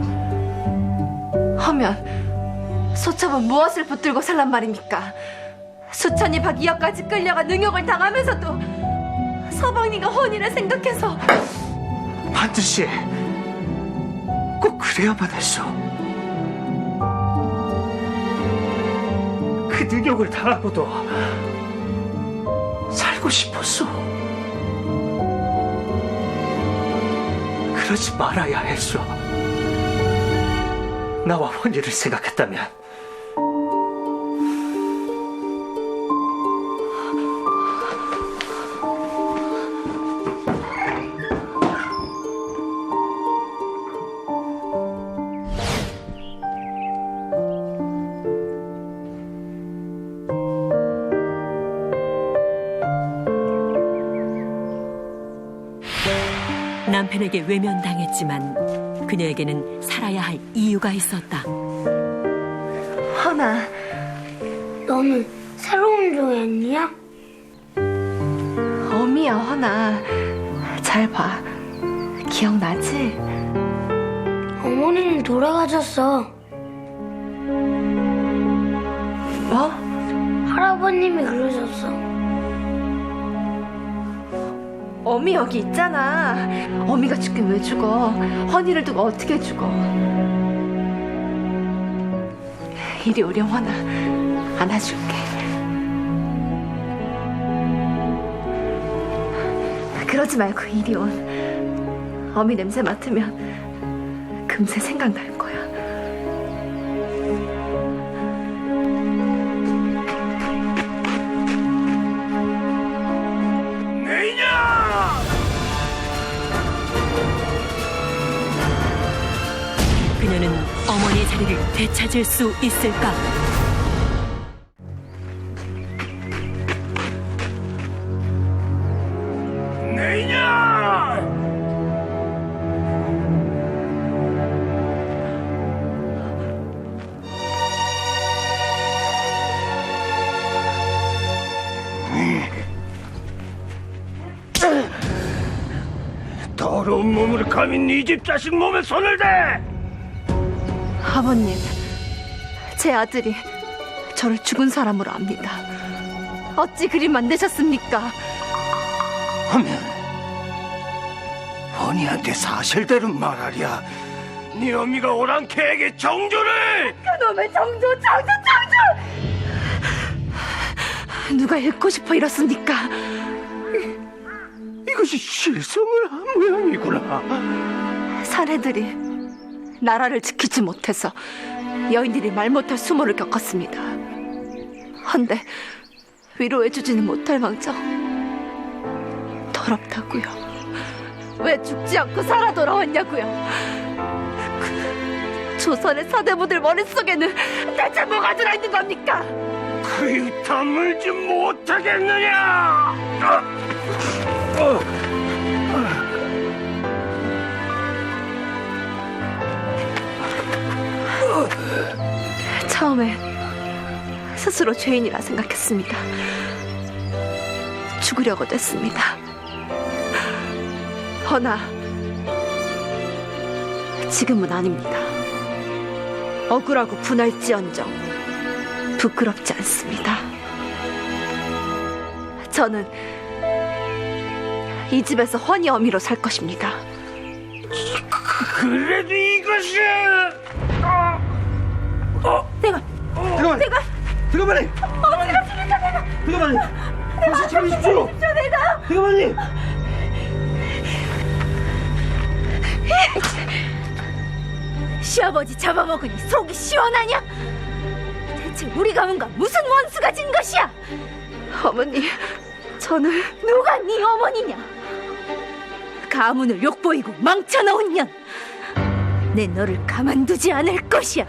Speaker 4: 하면 소첩은 무엇을 붙들고 살란 말입니까? 수천이 박이역까지 끌려가 능욕을 당하면서도 서방님과 헌이를 생각해서
Speaker 10: 반드시 꼭 그래야만 했어. 그 능욕을 당하고도 살고 싶었어. 그러지 말아야 했어. 나와 헌이를 생각했다면
Speaker 1: 남편에게 외면당했지만 그녀에게는 살아야 할 이유가 있었다.
Speaker 3: 헌아, 너는 새로운 조연이야?
Speaker 4: 어미야 헌아, 잘 봐. 기억나지?
Speaker 3: 어머니는 돌아가셨어.
Speaker 4: 뭐?
Speaker 3: 할아버님이 그러셨어.
Speaker 4: 어미 여기 있잖아. 어미가 죽긴 왜 죽어? 헌이를 두고 어떻게 죽어? 이리 오렴 헌아, 안아줄게. 그러지 말고 이리 온. 어미 냄새 맡으면 금세 생각날 거야.
Speaker 1: 그녀는 어머니의 자리를 되찾을 수 있을까?
Speaker 5: 더러운 몸으로 감히 네 집 자식 몸에 손을 대!
Speaker 4: 아버님, 제 아들이 저를 죽은 사람으로 압니다. 어찌 그리 만드셨습니까?
Speaker 10: 하면 헌이한테 사실대로 말하랴.
Speaker 5: 네 어미가 오랑캐에게 정조를!
Speaker 4: 그놈의 정조! 누가 잃고 싶어 이렇습니까?
Speaker 5: 이것이 실성을 한 모양이구나.
Speaker 4: 사내들이 나라를 지키지 못해서 여인들이 말 못할 수모를 겪었습니다. 헌데 위로해주지는 못할 망정 더럽다고요. 왜 죽지 않고 살아 돌아왔냐고요. 조선의 사대부들 머릿속에는 대체 뭐가 들어있는 겁니까?
Speaker 5: 그 유타 물지 못하겠느냐!
Speaker 4: 처음에 스스로 죄인이라 생각했습니다. 죽으려고도 했습니다. 허나 지금은 아닙니다. 억울하고 분할지언정 부끄럽지 않습니다. 저는 이 집에서 헌이 어미로 살 것입니다.
Speaker 5: 그래도 이것이 잠깐만요. 잠깐만요. 정신 차리십시오. 잠깐만요.
Speaker 12: 시아버지 잡아먹으니 속이 시원하냐? 대체 우리 가문과 무슨 원수가 진 것이야?
Speaker 4: 어머니, 저는
Speaker 12: 누가 네 어머니냐? 가문을 욕보이고 망쳐놓은 년. 내 너를 가만두지 않을 것이야.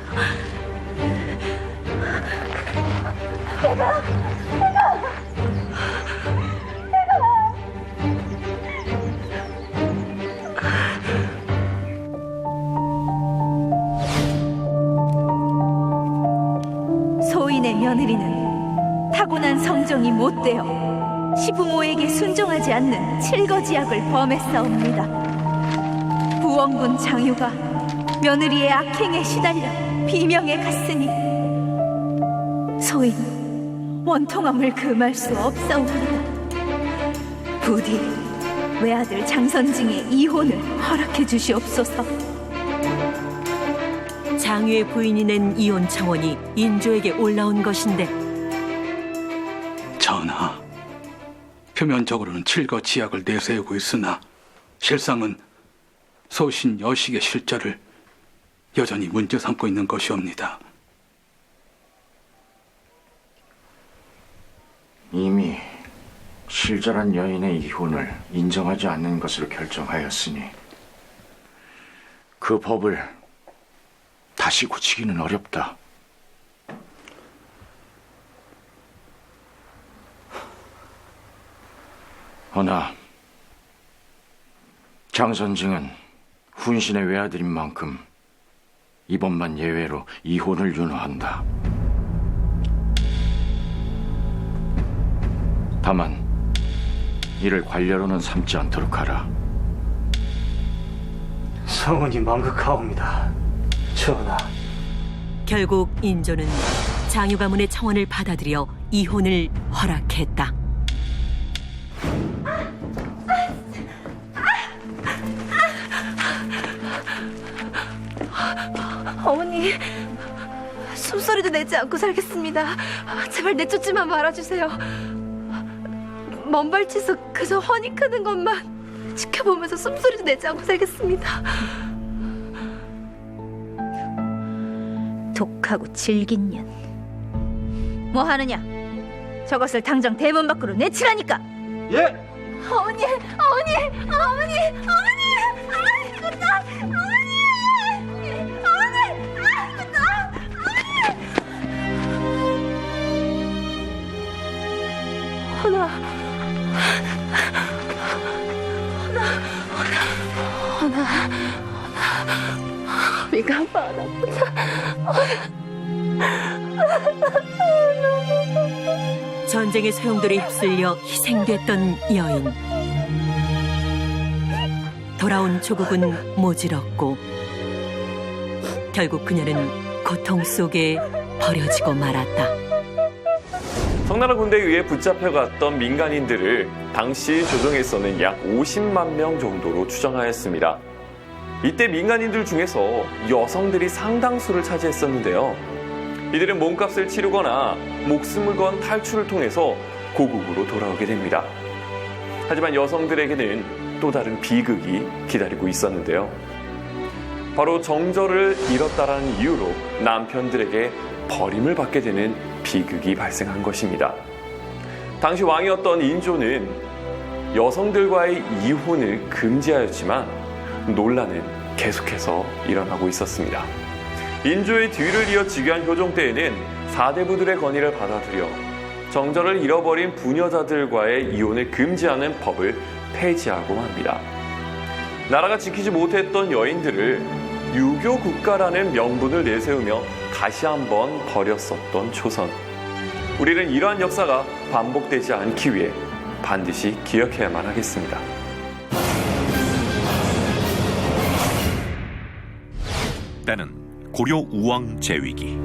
Speaker 12: 소인의 며느리는 타고난 성정이 못되어 시부모에게 순종하지 않는 칠거지약을 범했사옵니다. 부원군 장유가 며느리의 악행에 시달려 비명에 갔으니 소인 원통함을 금할 수 없사옵니다. 부디 외아들 장선징의 이혼을 허락해 주시옵소서.
Speaker 1: 장유의 부인이 낸 이혼 청원이 인조에게 올라온 것인데
Speaker 5: 전하, 표면적으로는 칠거지약을 내세우고 있으나 실상은 소신 여식의 실절을 여전히 문제 삼고 있는 것이옵니다.
Speaker 11: 이미 실절한 여인의 이혼을 인정하지 않는 것으로 결정하였으니 그 법을 다시 고치기는 어렵다. 허나 장선징은 훈신의 외아들인 만큼 이번만 예외로 이혼을 윤호한다. 다만 이를 관례로는 삼지 않도록 하라.
Speaker 10: 성은이 망극하옵니다. 전하.
Speaker 1: 결국 인조는 장유 가문의 청원을 받아들여 이혼을 허락했다.
Speaker 4: 어머니, 숨소리도 내지 않고 살겠습니다. 제발 내쫓지만 말아주세요. 먼발치서 그저 허니 크는 것만 지켜보면서 숨소리도 내지 않고 살겠습니다.
Speaker 12: 독하고 질긴 년. 뭐 하느냐? 저것을 당장 대문 밖으로 내치라니까.
Speaker 5: 예.
Speaker 12: 어머니, 어머니, 어머니, 어머니, 아이고 나, 어머니, 어머니, 아이고 나,
Speaker 4: 미가 아파 안 아프다.
Speaker 1: 전쟁의 소용돌이에 휩쓸려 희생됐던 여인. 돌아온 조국은 모질었고 결국 그녀는 고통 속에 버려지고 말았다.
Speaker 13: 청나라 군대에 의해 붙잡혀갔던 민간인들을 당시 조정에서는 약 50만 명 정도로 추정하였습니다. 이때 민간인들 중에서 여성들이 상당수를 차지했었는데요. 이들은 몸값을 치르거나 목숨을 건 탈출을 통해서 고국으로 돌아오게 됩니다. 하지만 여성들에게는 또 다른 비극이 기다리고 있었는데요. 바로 정절을 잃었다라는 이유로 남편들에게 버림을 받게 되는 비극이 발생한 것입니다. 당시 왕이었던 인조는 여성들과의 이혼을 금지하였지만 논란은 계속해서 일어나고 있었습니다. 인조의 뒤를 이어 즉위한 효종 때에는 사대부들의 건의를 받아들여 정절을 잃어버린 부녀자들과의 이혼을 금지하는 법을 폐지하고 맙니다. 나라가 지키지 못했던 여인들을 유교 국가라는 명분을 내세우며 다시 한번 버렸었던 조선. 우리는 이러한 역사가 반복되지 않기 위해 반드시 기억해야만 하겠습니다.
Speaker 14: 때는 고려 우왕 제위기.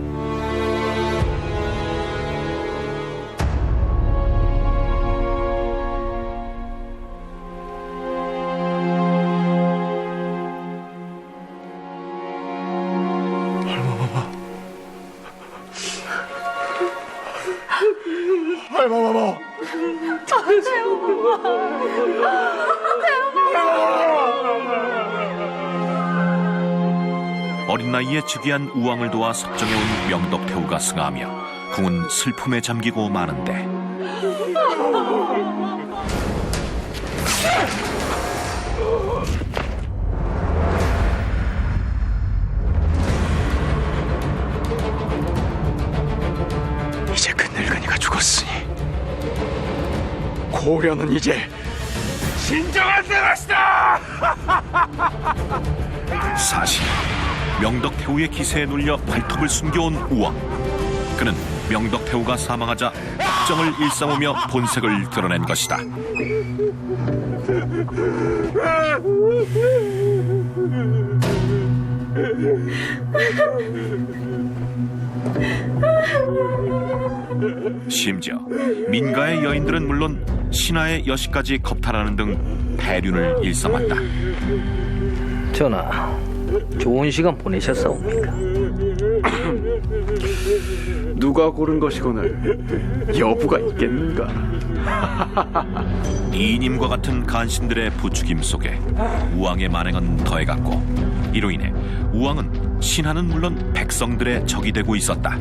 Speaker 14: 어린 나이에 즉위한 우왕을 도와 섭정해온 명덕태후가 승하하며 궁은 슬픔에 잠기고 마는데
Speaker 10: 이제 그 늙은이가 죽었으니 고려는 이제
Speaker 7: 진정한 때가시다.
Speaker 14: 사실 명덕태후의 기세에 눌려 발톱을 숨겨온 우왕. 그는 명덕태후가 사망하자 합정을 일삼으며 본색을 드러낸 것이다. 심지어 민가의 여인들은 물론 신하의 여시까지 겁탈하는 등 패륜을 일삼았다.
Speaker 8: 전하, 좋은 시간 보내셨사옵니까?
Speaker 10: 누가 고른 것이거늘 여부가 있겠는가?
Speaker 14: 이님과 같은 간신들의 부추김 속에 우왕의 만행은 더해갔고 이로 인해 우왕은 신하는 물론 백성들의 적이 되고 있었다.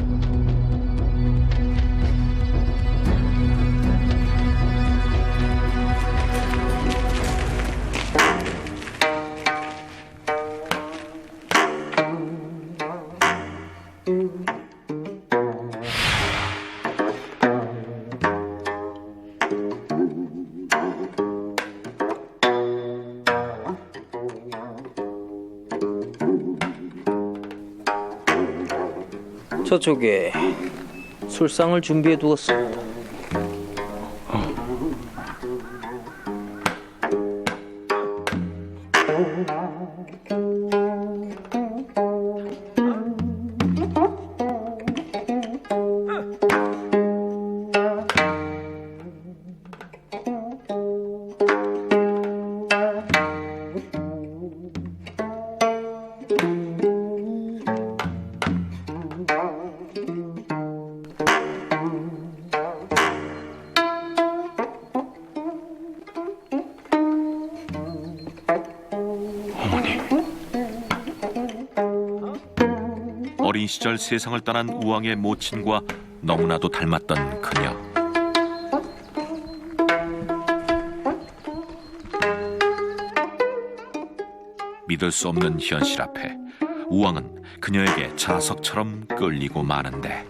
Speaker 8: 저쪽에 술상을 준비해 두었습니다. 어린 시절 세상을 떠난 우왕의 모친과 너무나도 닮았던 그녀. 믿을 수 없는 현실 앞에 우왕은 그녀에게 자석처럼 끌리고 마는데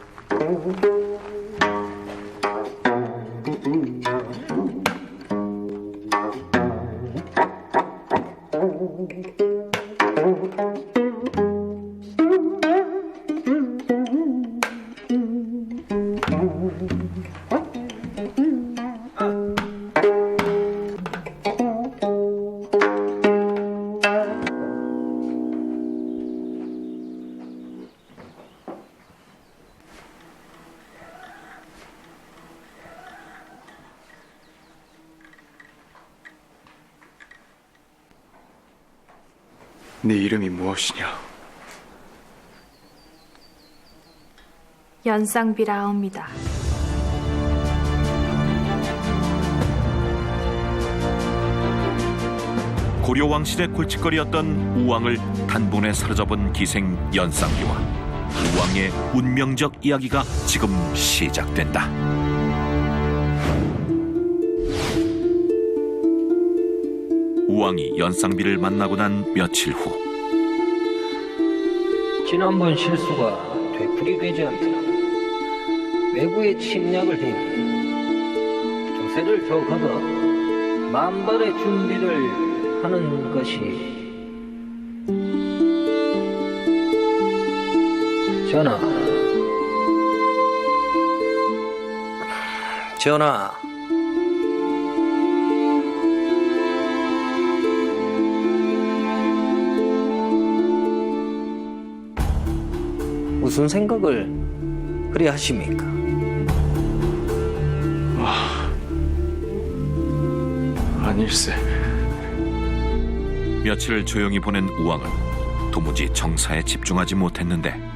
Speaker 10: 네 이름이 무엇이냐?
Speaker 4: 연상비라옵니다.
Speaker 14: 고려 왕실의 골칫거리였던 우왕을 단번에 사로잡은 기생 연상비와 우왕의 운명적 이야기가 지금 시작된다. 우왕이 연상비를 만나고 난 며칠 후
Speaker 8: 지난번 실수가 되풀이 되지 않도록 외구의 침략을 행해 조세를 더 걷어 만발의 준비를 하는 것이 전하 무슨 생각을 그리 하십니까?
Speaker 10: 아닐세.
Speaker 14: 며칠을 조용히 보낸 우왕은 도무지 정사에 집중하지 못했는데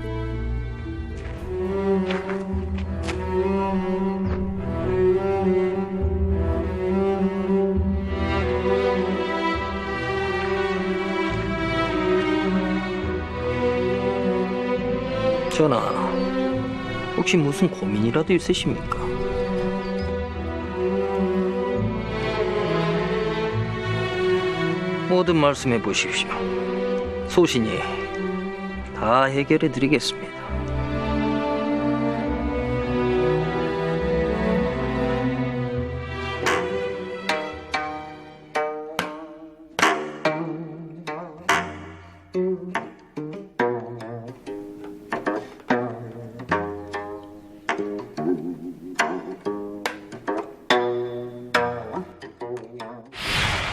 Speaker 15: 전하, 혹시 무슨 고민이라도 있으십니까? 뭐든 말씀해 보십시오. 소신이 다 해결해 드리겠습니다.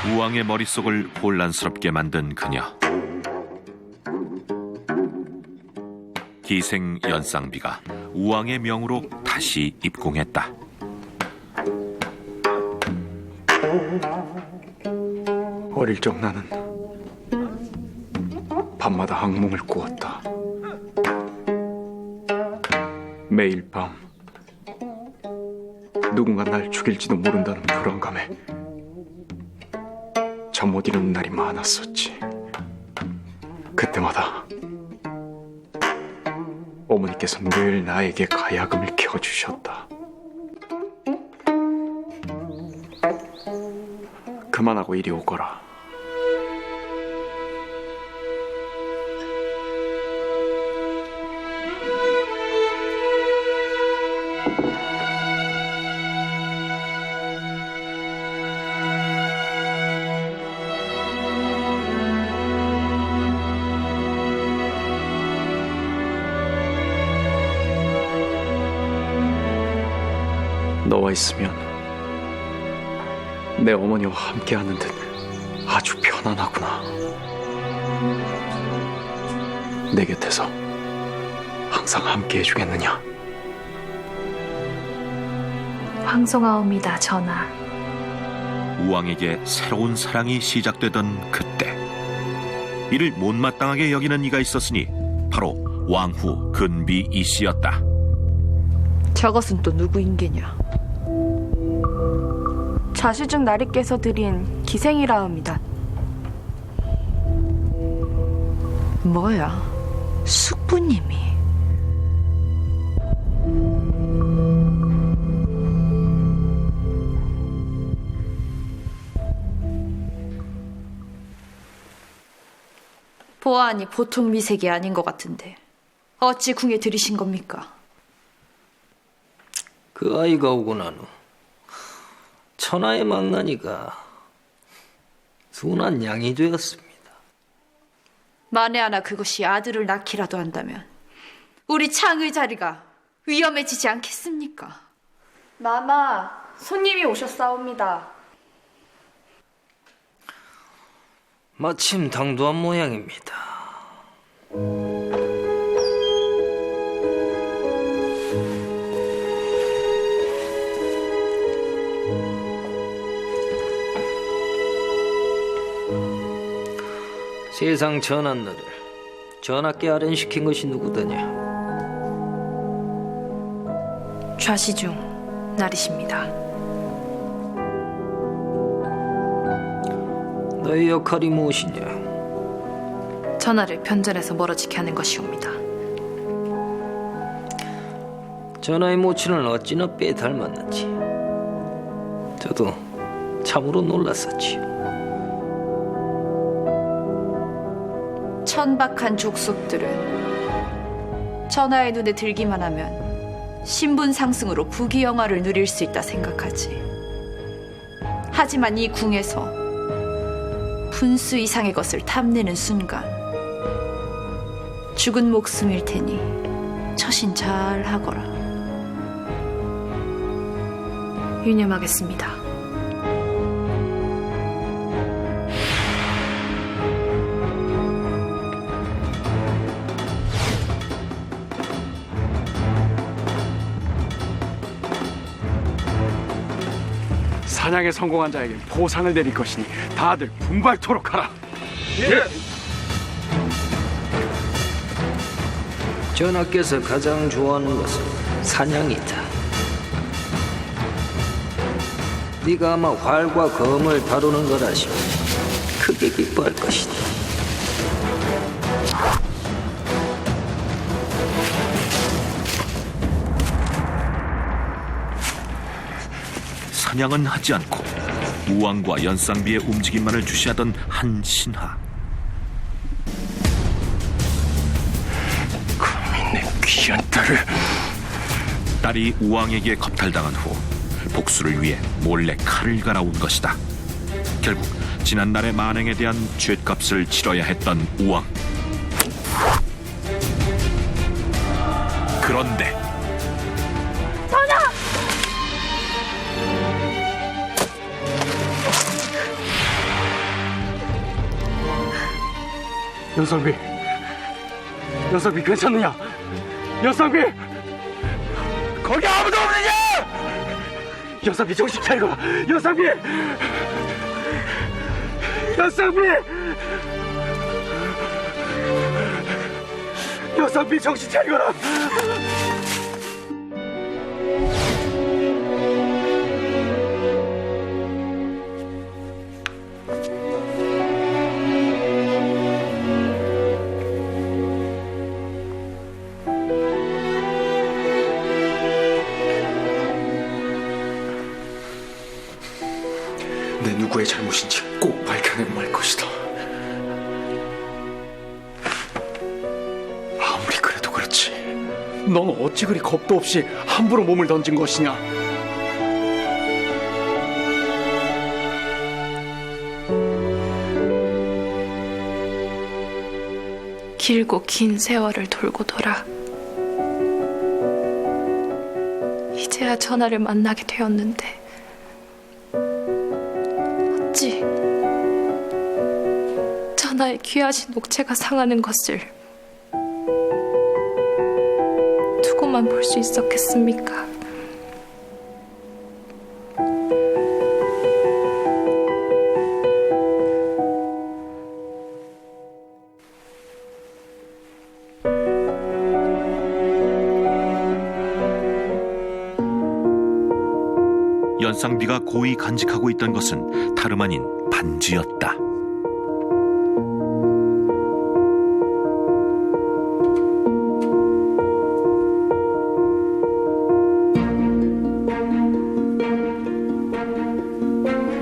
Speaker 8: 우왕의 머릿속을 혼란스럽게 만든 그녀. 기생 연쌍비가 우왕의 명으로 다시 입궁했다.
Speaker 10: 어릴 적 나는 밤마다 악몽을 꾸었다. 매일 밤 누군가 날 죽일지도 모른다는 불안감에 잠 못 이루는 날이 많았었지. 그때마다 어머니께서 늘 나에게 가야금을 켜주셨다. 그만하고 이리 오거라. 너와 있으면 내 어머니와 함께하는 듯 아주 편안하구나. 내 곁에서 항상 함께 해주겠느냐?
Speaker 4: 황송하옵니다, 전하.
Speaker 8: 우왕에게 새로운 사랑이 시작되던 그때, 이를 못마땅하게 여기는 이가 있었으니 바로 왕후 근비 이씨였다.
Speaker 6: 저것은 또 누구인게냐? 자시중 나리께서 드린 기생이라옵니다.
Speaker 4: 뭐야? 숙부님이?
Speaker 12: 보아하니 보통 미색이 아닌 것 같은데 어찌 궁에 들이신 겁니까?
Speaker 15: 그 아이가 오고 난 후 천하의 망나니가 순한 양이 되었습니다.
Speaker 12: 만에 하나 그것이 아들을 낳기라도 한다면 우리 창의 자리가 위험해지지 않겠습니까?
Speaker 6: 마마, 손님이 오셨사옵니다.
Speaker 15: 마침 당도한 모양입니다. 세상 전한 너를 전하께 아련시킨 것이 누구더냐?
Speaker 4: 좌시중 나리십니다.
Speaker 15: 너의 역할이 무엇이냐?
Speaker 4: 전하를 변전에서 멀어지게 하는 것이옵니다.
Speaker 15: 전하의 모친을 어찌나 빼닮았는지 저도 참으로 놀랐었지요.
Speaker 12: 천박한 족속들은 전하의 눈에 들기만 하면 신분 상승으로 부귀영화를 누릴 수 있다 생각하지. 하지만 이 궁에서 분수 이상의 것을 탐내는 순간 죽은 목숨일 테니 처신 잘 하거라.
Speaker 4: 유념하겠습니다.
Speaker 10: 사냥에 성공한 자에게 보상을 내릴 것이니 다들 분발토록 하라. 예.
Speaker 15: 전하께서 가장 좋아하는 것은 사냥이다. 네가 아마 활과 검을 다루는 거라시면 크게 기뻐할 것이다.
Speaker 14: 사냥은 하지 않고 우왕과 연쌍비의 움직임만을 주시하던 한신하.
Speaker 10: 감히 내 귀한 딸을.
Speaker 14: 딸이 우왕에게 겁탈당한 후 복수를 위해 몰래 칼을 갈아온 것이다. 결국 지난날의 만행에 대한 죗값을 치러야 했던 우왕. 그런데
Speaker 3: 전하!
Speaker 10: 연상비 괜찮느냐? 연상비! 거기 아무도 없느냐? 연상비 정신 차리거라. 연상비! 정신 차리거라. 내 누구의 잘못인지 꼭 밝혀내고 말 것이다. 아무리 그래도 그렇지, 넌 어찌 그리 겁도 없이 함부로 몸을 던진 것이냐?
Speaker 4: 길고 긴 세월을 돌고 돌아 이제야 전하를 만나게 되었는데 어찌 전하의 귀하신 녹체가 상하는 것을 두고만 볼 수 있었겠습니까?
Speaker 14: 연쌍비가 고이 간직하고 있던 것은 다름 아닌 반지였다.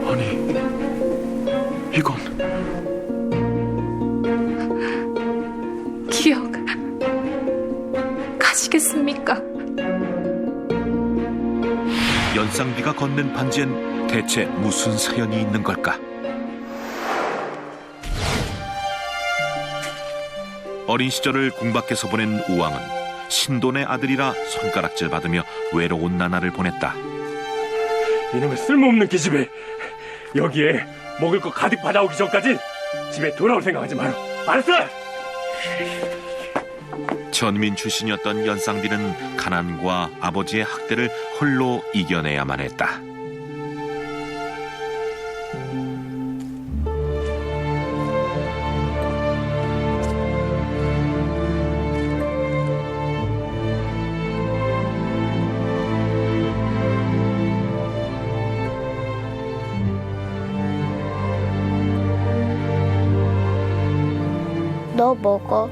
Speaker 10: 아니, 이건
Speaker 4: 기억 가시겠습니까?
Speaker 14: 연쌍비가 건넨 반지엔 대체 무슨 사연이 있는 걸까? 어린 시절을 궁밖에서 보낸 우왕은 신돈의 아들이라 손가락질 받으며 외로운 나날을 보냈다.
Speaker 7: 이놈의 쓸모없는 기집애. 여기에 먹을 거 가득 받아오기 전까지 집에 돌아올 생각하지 마라. 알았어?
Speaker 14: 전민 출신이었던 연쌍비는 가난과 아버지의 학대를 홀로 이겨내야만 했다.
Speaker 3: 너 먹어.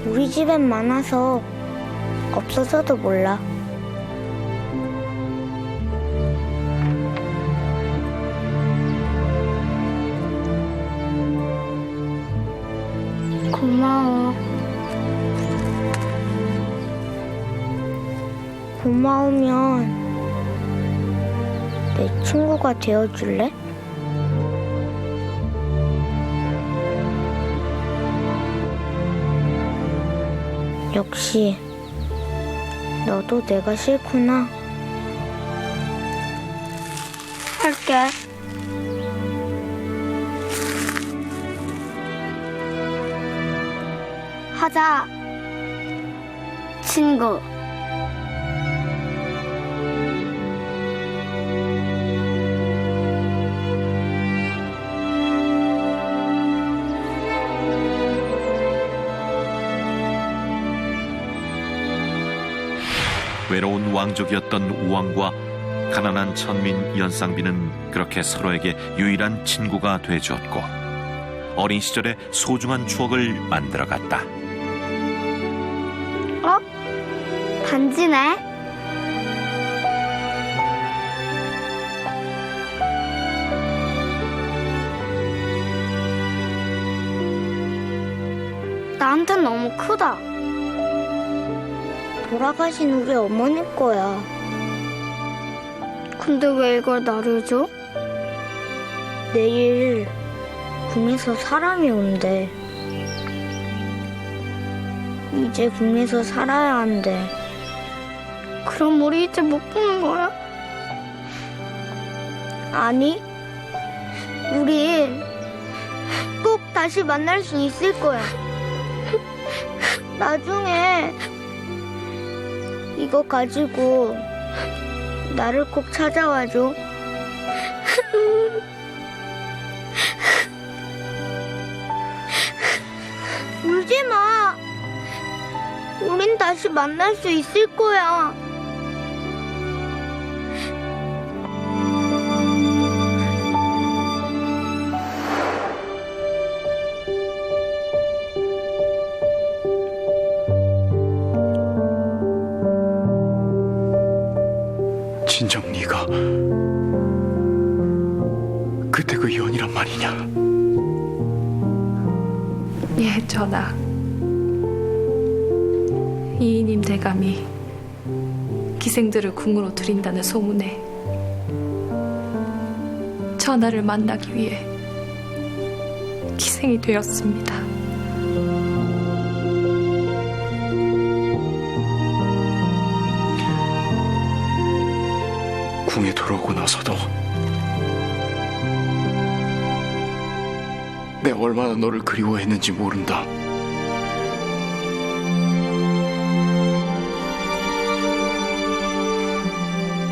Speaker 3: 우리 집엔 많아서 없어서도 몰라. 고마워. 고마우면 내 친구가 되어줄래? 역시 너도 내가 싫구나. 할게. 하자, 친구.
Speaker 14: 외로운 왕족이었던 우왕과 가난한 천민 연쌍비는 그렇게 서로에게 유일한 친구가 되어주었고 어린 시절의 소중한 추억을 만들어갔다.
Speaker 3: 반지네. 나한텐 너무 크다. 돌아가신 우리 어머니 거야. 근데 왜 이걸 나를 줘? 내일 궁에서 사람이 온대. 이제 궁에서 살아야 한대. 그럼 우리 이제 못 보는 거야? 아니, 우리 꼭 다시 만날 수 있을 거야. 나중에 이거 가지고 나를 꼭 찾아와줘. 울지 마. 우린 다시 만날 수 있을 거야.
Speaker 10: 진정 네가 그때 그 연이란 말이냐?
Speaker 12: 예, 전하. 이인임 대감이 기생들을 궁으로 들인다는 소문에 전하를 만나기 위해 기생이 되었습니다.
Speaker 10: 궁에 돌아오고 나서도 내가 얼마나 너를 그리워했는지 모른다.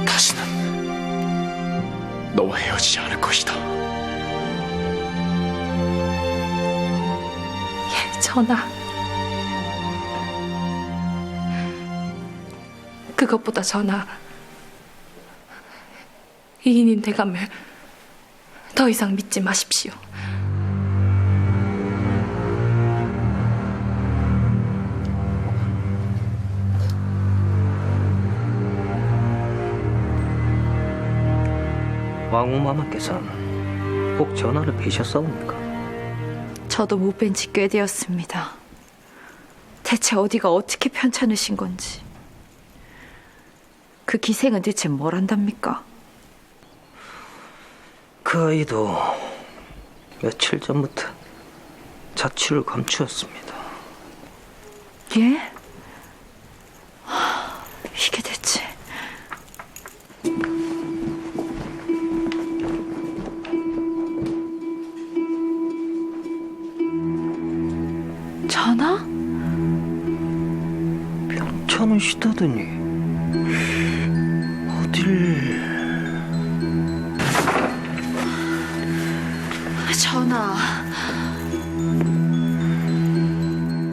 Speaker 10: 다시는 너와 헤어지지 않을 것이다.
Speaker 12: 예, 전하. 그것보다 전하, 이인인 대감을 더 이상 믿지 마십시오.
Speaker 15: 왕후마마께서는 꼭 전화를 뵈셨사옵니까?
Speaker 12: 저도 못 뵌 지 꽤 되었습니다. 대체 어디가 어떻게 편찮으신 건지. 그 기생은 대체 뭘 한답니까?
Speaker 15: 그 아이도 며칠 전부터 자취를 감추었습니다.
Speaker 12: 예? 이게 대체... 전하?
Speaker 15: 괜찮으시다더니 어딜...
Speaker 12: 전하...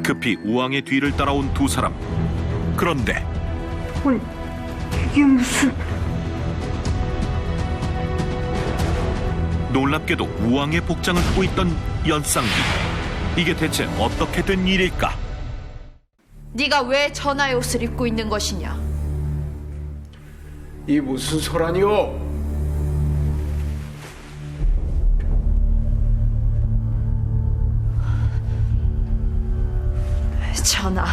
Speaker 14: 급히 우왕의 뒤를 따라온 두 사람. 그런데
Speaker 15: 이게 무슨...
Speaker 14: 놀랍게도 우왕의 복장을 하고 있던 연쌍비. 이게 대체 어떻게 된 일일까?
Speaker 12: 네가 왜 전하의 옷을 입고 있는 것이냐?
Speaker 7: 이 무슨 소란이오?
Speaker 12: 전하,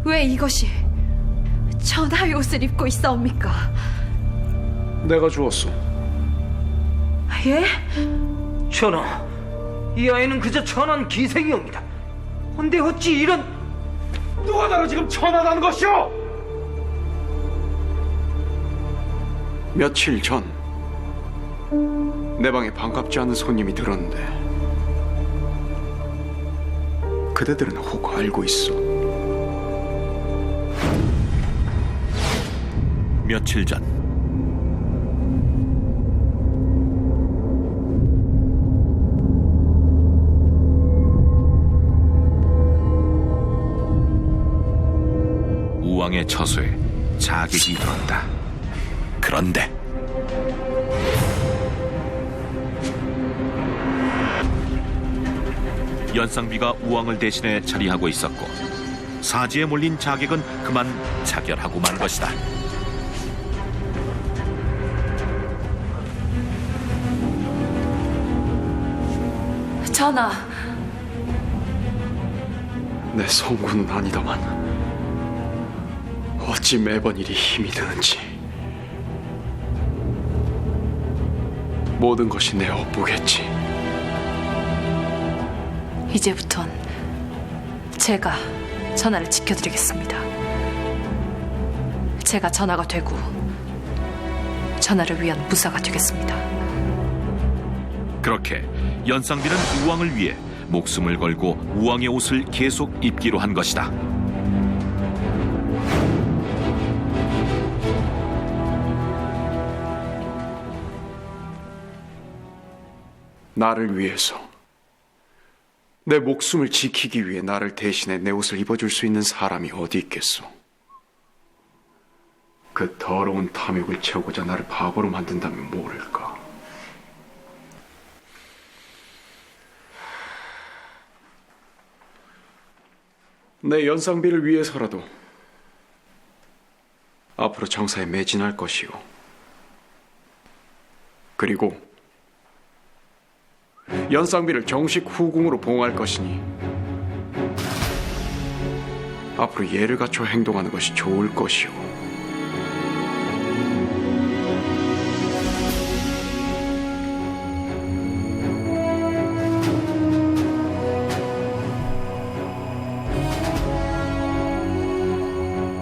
Speaker 12: 왜 이것이 전하의 옷을 입고 있사옵니까?
Speaker 7: 내가 주었소.
Speaker 12: 예?
Speaker 15: 전하, 이 아이는 그저 천한 기생이옵니다. 근데 어찌 이런...
Speaker 7: 누가 나를 지금 천하다는 것이오?
Speaker 10: 며칠 전 내 방에 반갑지 않은 손님이 들었는데 그대들은 혹 알고 있어.
Speaker 14: 며칠 전 우왕의 처소에 자객이 들어온다. 그런데 연쌍비가 우왕을 대신해 자리하고 있었고 사지에 몰린 자객은 그만 자결하고 만 것이다.
Speaker 12: 전하,
Speaker 16: 내 성군은 아니더만 어찌 매번 이리 힘이 드는지. 모든 것이 내 업보겠지.
Speaker 12: 이제부턴 제가 전하를 지켜드리겠습니다. 제가 전하가 되고 전하를 위한 무사가 되겠습니다.
Speaker 14: 그렇게 연상비는 우왕을 위해 목숨을 걸고 우왕의 옷을 계속 입기로 한 것이다.
Speaker 16: 나를 위해서, 내 목숨을 지키기 위해 나를 대신해 내 옷을 입어줄 수 있는 사람이 어디 있겠소? 그 더러운 탐욕을 채우고자 나를 바보로 만든다면 모를까? 내 연상비를 위해서라도 앞으로 정사에 매진할 것이오. 그리고 연상비를 정식 후궁으로 봉할 것이니 앞으로 예를 갖춰 행동하는 것이 좋을 것이오.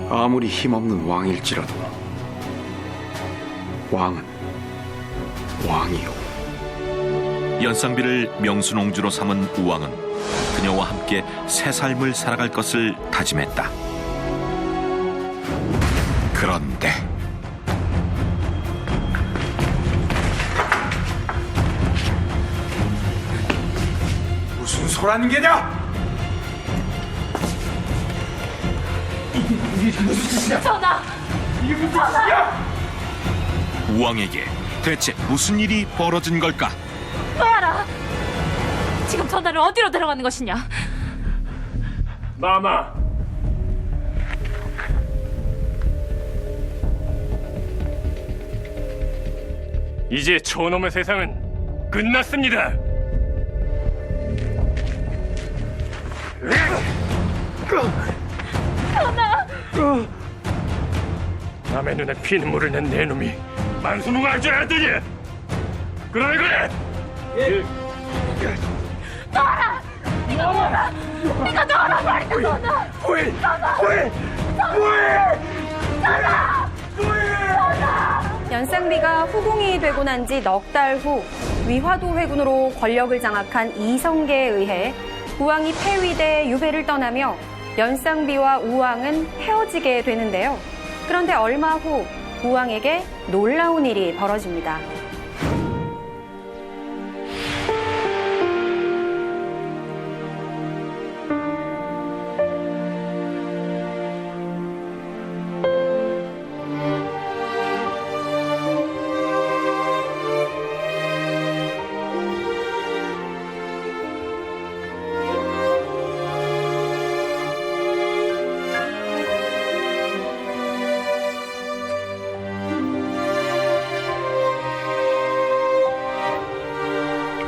Speaker 16: 아무리 힘없는 왕일지라도 왕은 왕이요.
Speaker 14: 연상비를 명순옹주로 삼은 우왕은 그녀와 함께 새 삶을 살아갈 것을 다짐했다. 그런데
Speaker 16: 무슨 소라는 게냐? 이게 무슨 짓이야?
Speaker 3: 전하!
Speaker 16: 이게 무슨 짓이야?
Speaker 14: 우왕에게 대체 무슨 일이 벌어진 걸까?
Speaker 3: 너야라! 지금 전하를 어디로 데려가는 것이냐?
Speaker 7: 마마, 이제 저놈의 세상은 끝났습니다.
Speaker 3: 전하!
Speaker 7: 남의 눈에 피눈물을 낸 내 놈이 만수무가 할 줄 알았더니 그래.
Speaker 3: 너라! 네가 너라 말이야, 전하!
Speaker 7: 뭐해?
Speaker 9: 연상비가 후궁이 되고 난 지 넉 달 후 위화도 회군으로 권력을 장악한 이성계에 의해 우왕이 폐위돼 유배를 떠나며 연상비와 우왕은 헤어지게 되는데요. 그런데 얼마 후 우왕에게 놀라운 일이 벌어집니다.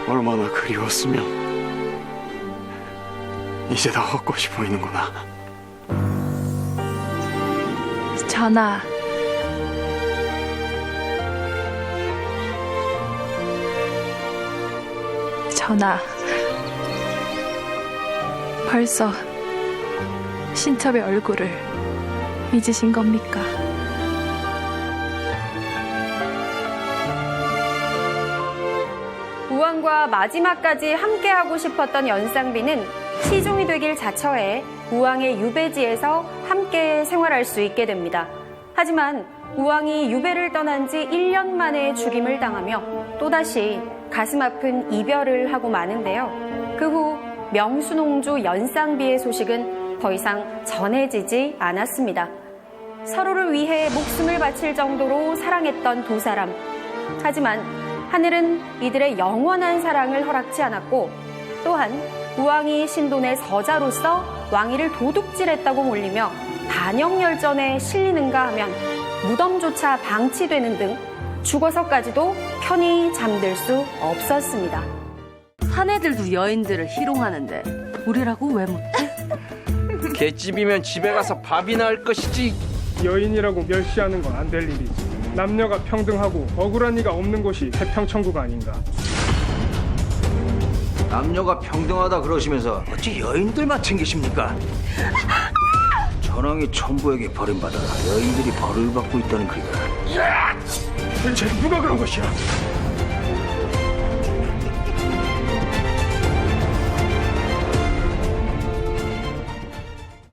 Speaker 16: 얼마나 그리웠으면 이제 다 헛것이 보이는구나.
Speaker 12: 전하, 벌써 신첩의 얼굴을 잊으신 겁니까?
Speaker 9: 우왕과 마지막까지 함께하고 싶었던 연상비는 시종이 되길 자처해 우왕의 유배지에서 함께 생활할 수 있게 됩니다. 하지만 우왕이 유배를 떠난 지 1년 만에 죽임을 당하며 또다시 가슴 아픈 이별을 하고 마는데요. 그 후 명순옹주 연상비의 소식은 더 이상 전해지지 않았습니다. 서로를 위해 목숨을 바칠 정도로 사랑했던 두 사람. 하지만 하늘은 이들의 영원한 사랑을 허락지 않았고 또한 우왕이 신돈의 서자로서 왕위를 도둑질했다고 몰리며 반역열전에 실리는가 하면 무덤조차 방치되는 등 죽어서까지도 편히 잠들 수 없었습니다.
Speaker 1: 사내들도 여인들을 희롱하는데 우리라고 왜 못해?
Speaker 15: 갯집이면 집에 가서 밥이나 할 것이지.
Speaker 7: 여인이라고 멸시하는 건 안 될 일이지. 남녀가 평등하고 억울한 이가 없는 곳이 태평천국 아닌가.
Speaker 15: 남녀가 평등하다 그러시면서 어찌 여인들만 챙기십니까? 전왕이 천부에게 버림받아 여인들이 벌을 받고 있다는 글이다.
Speaker 7: 대체 누가 그런 것이야?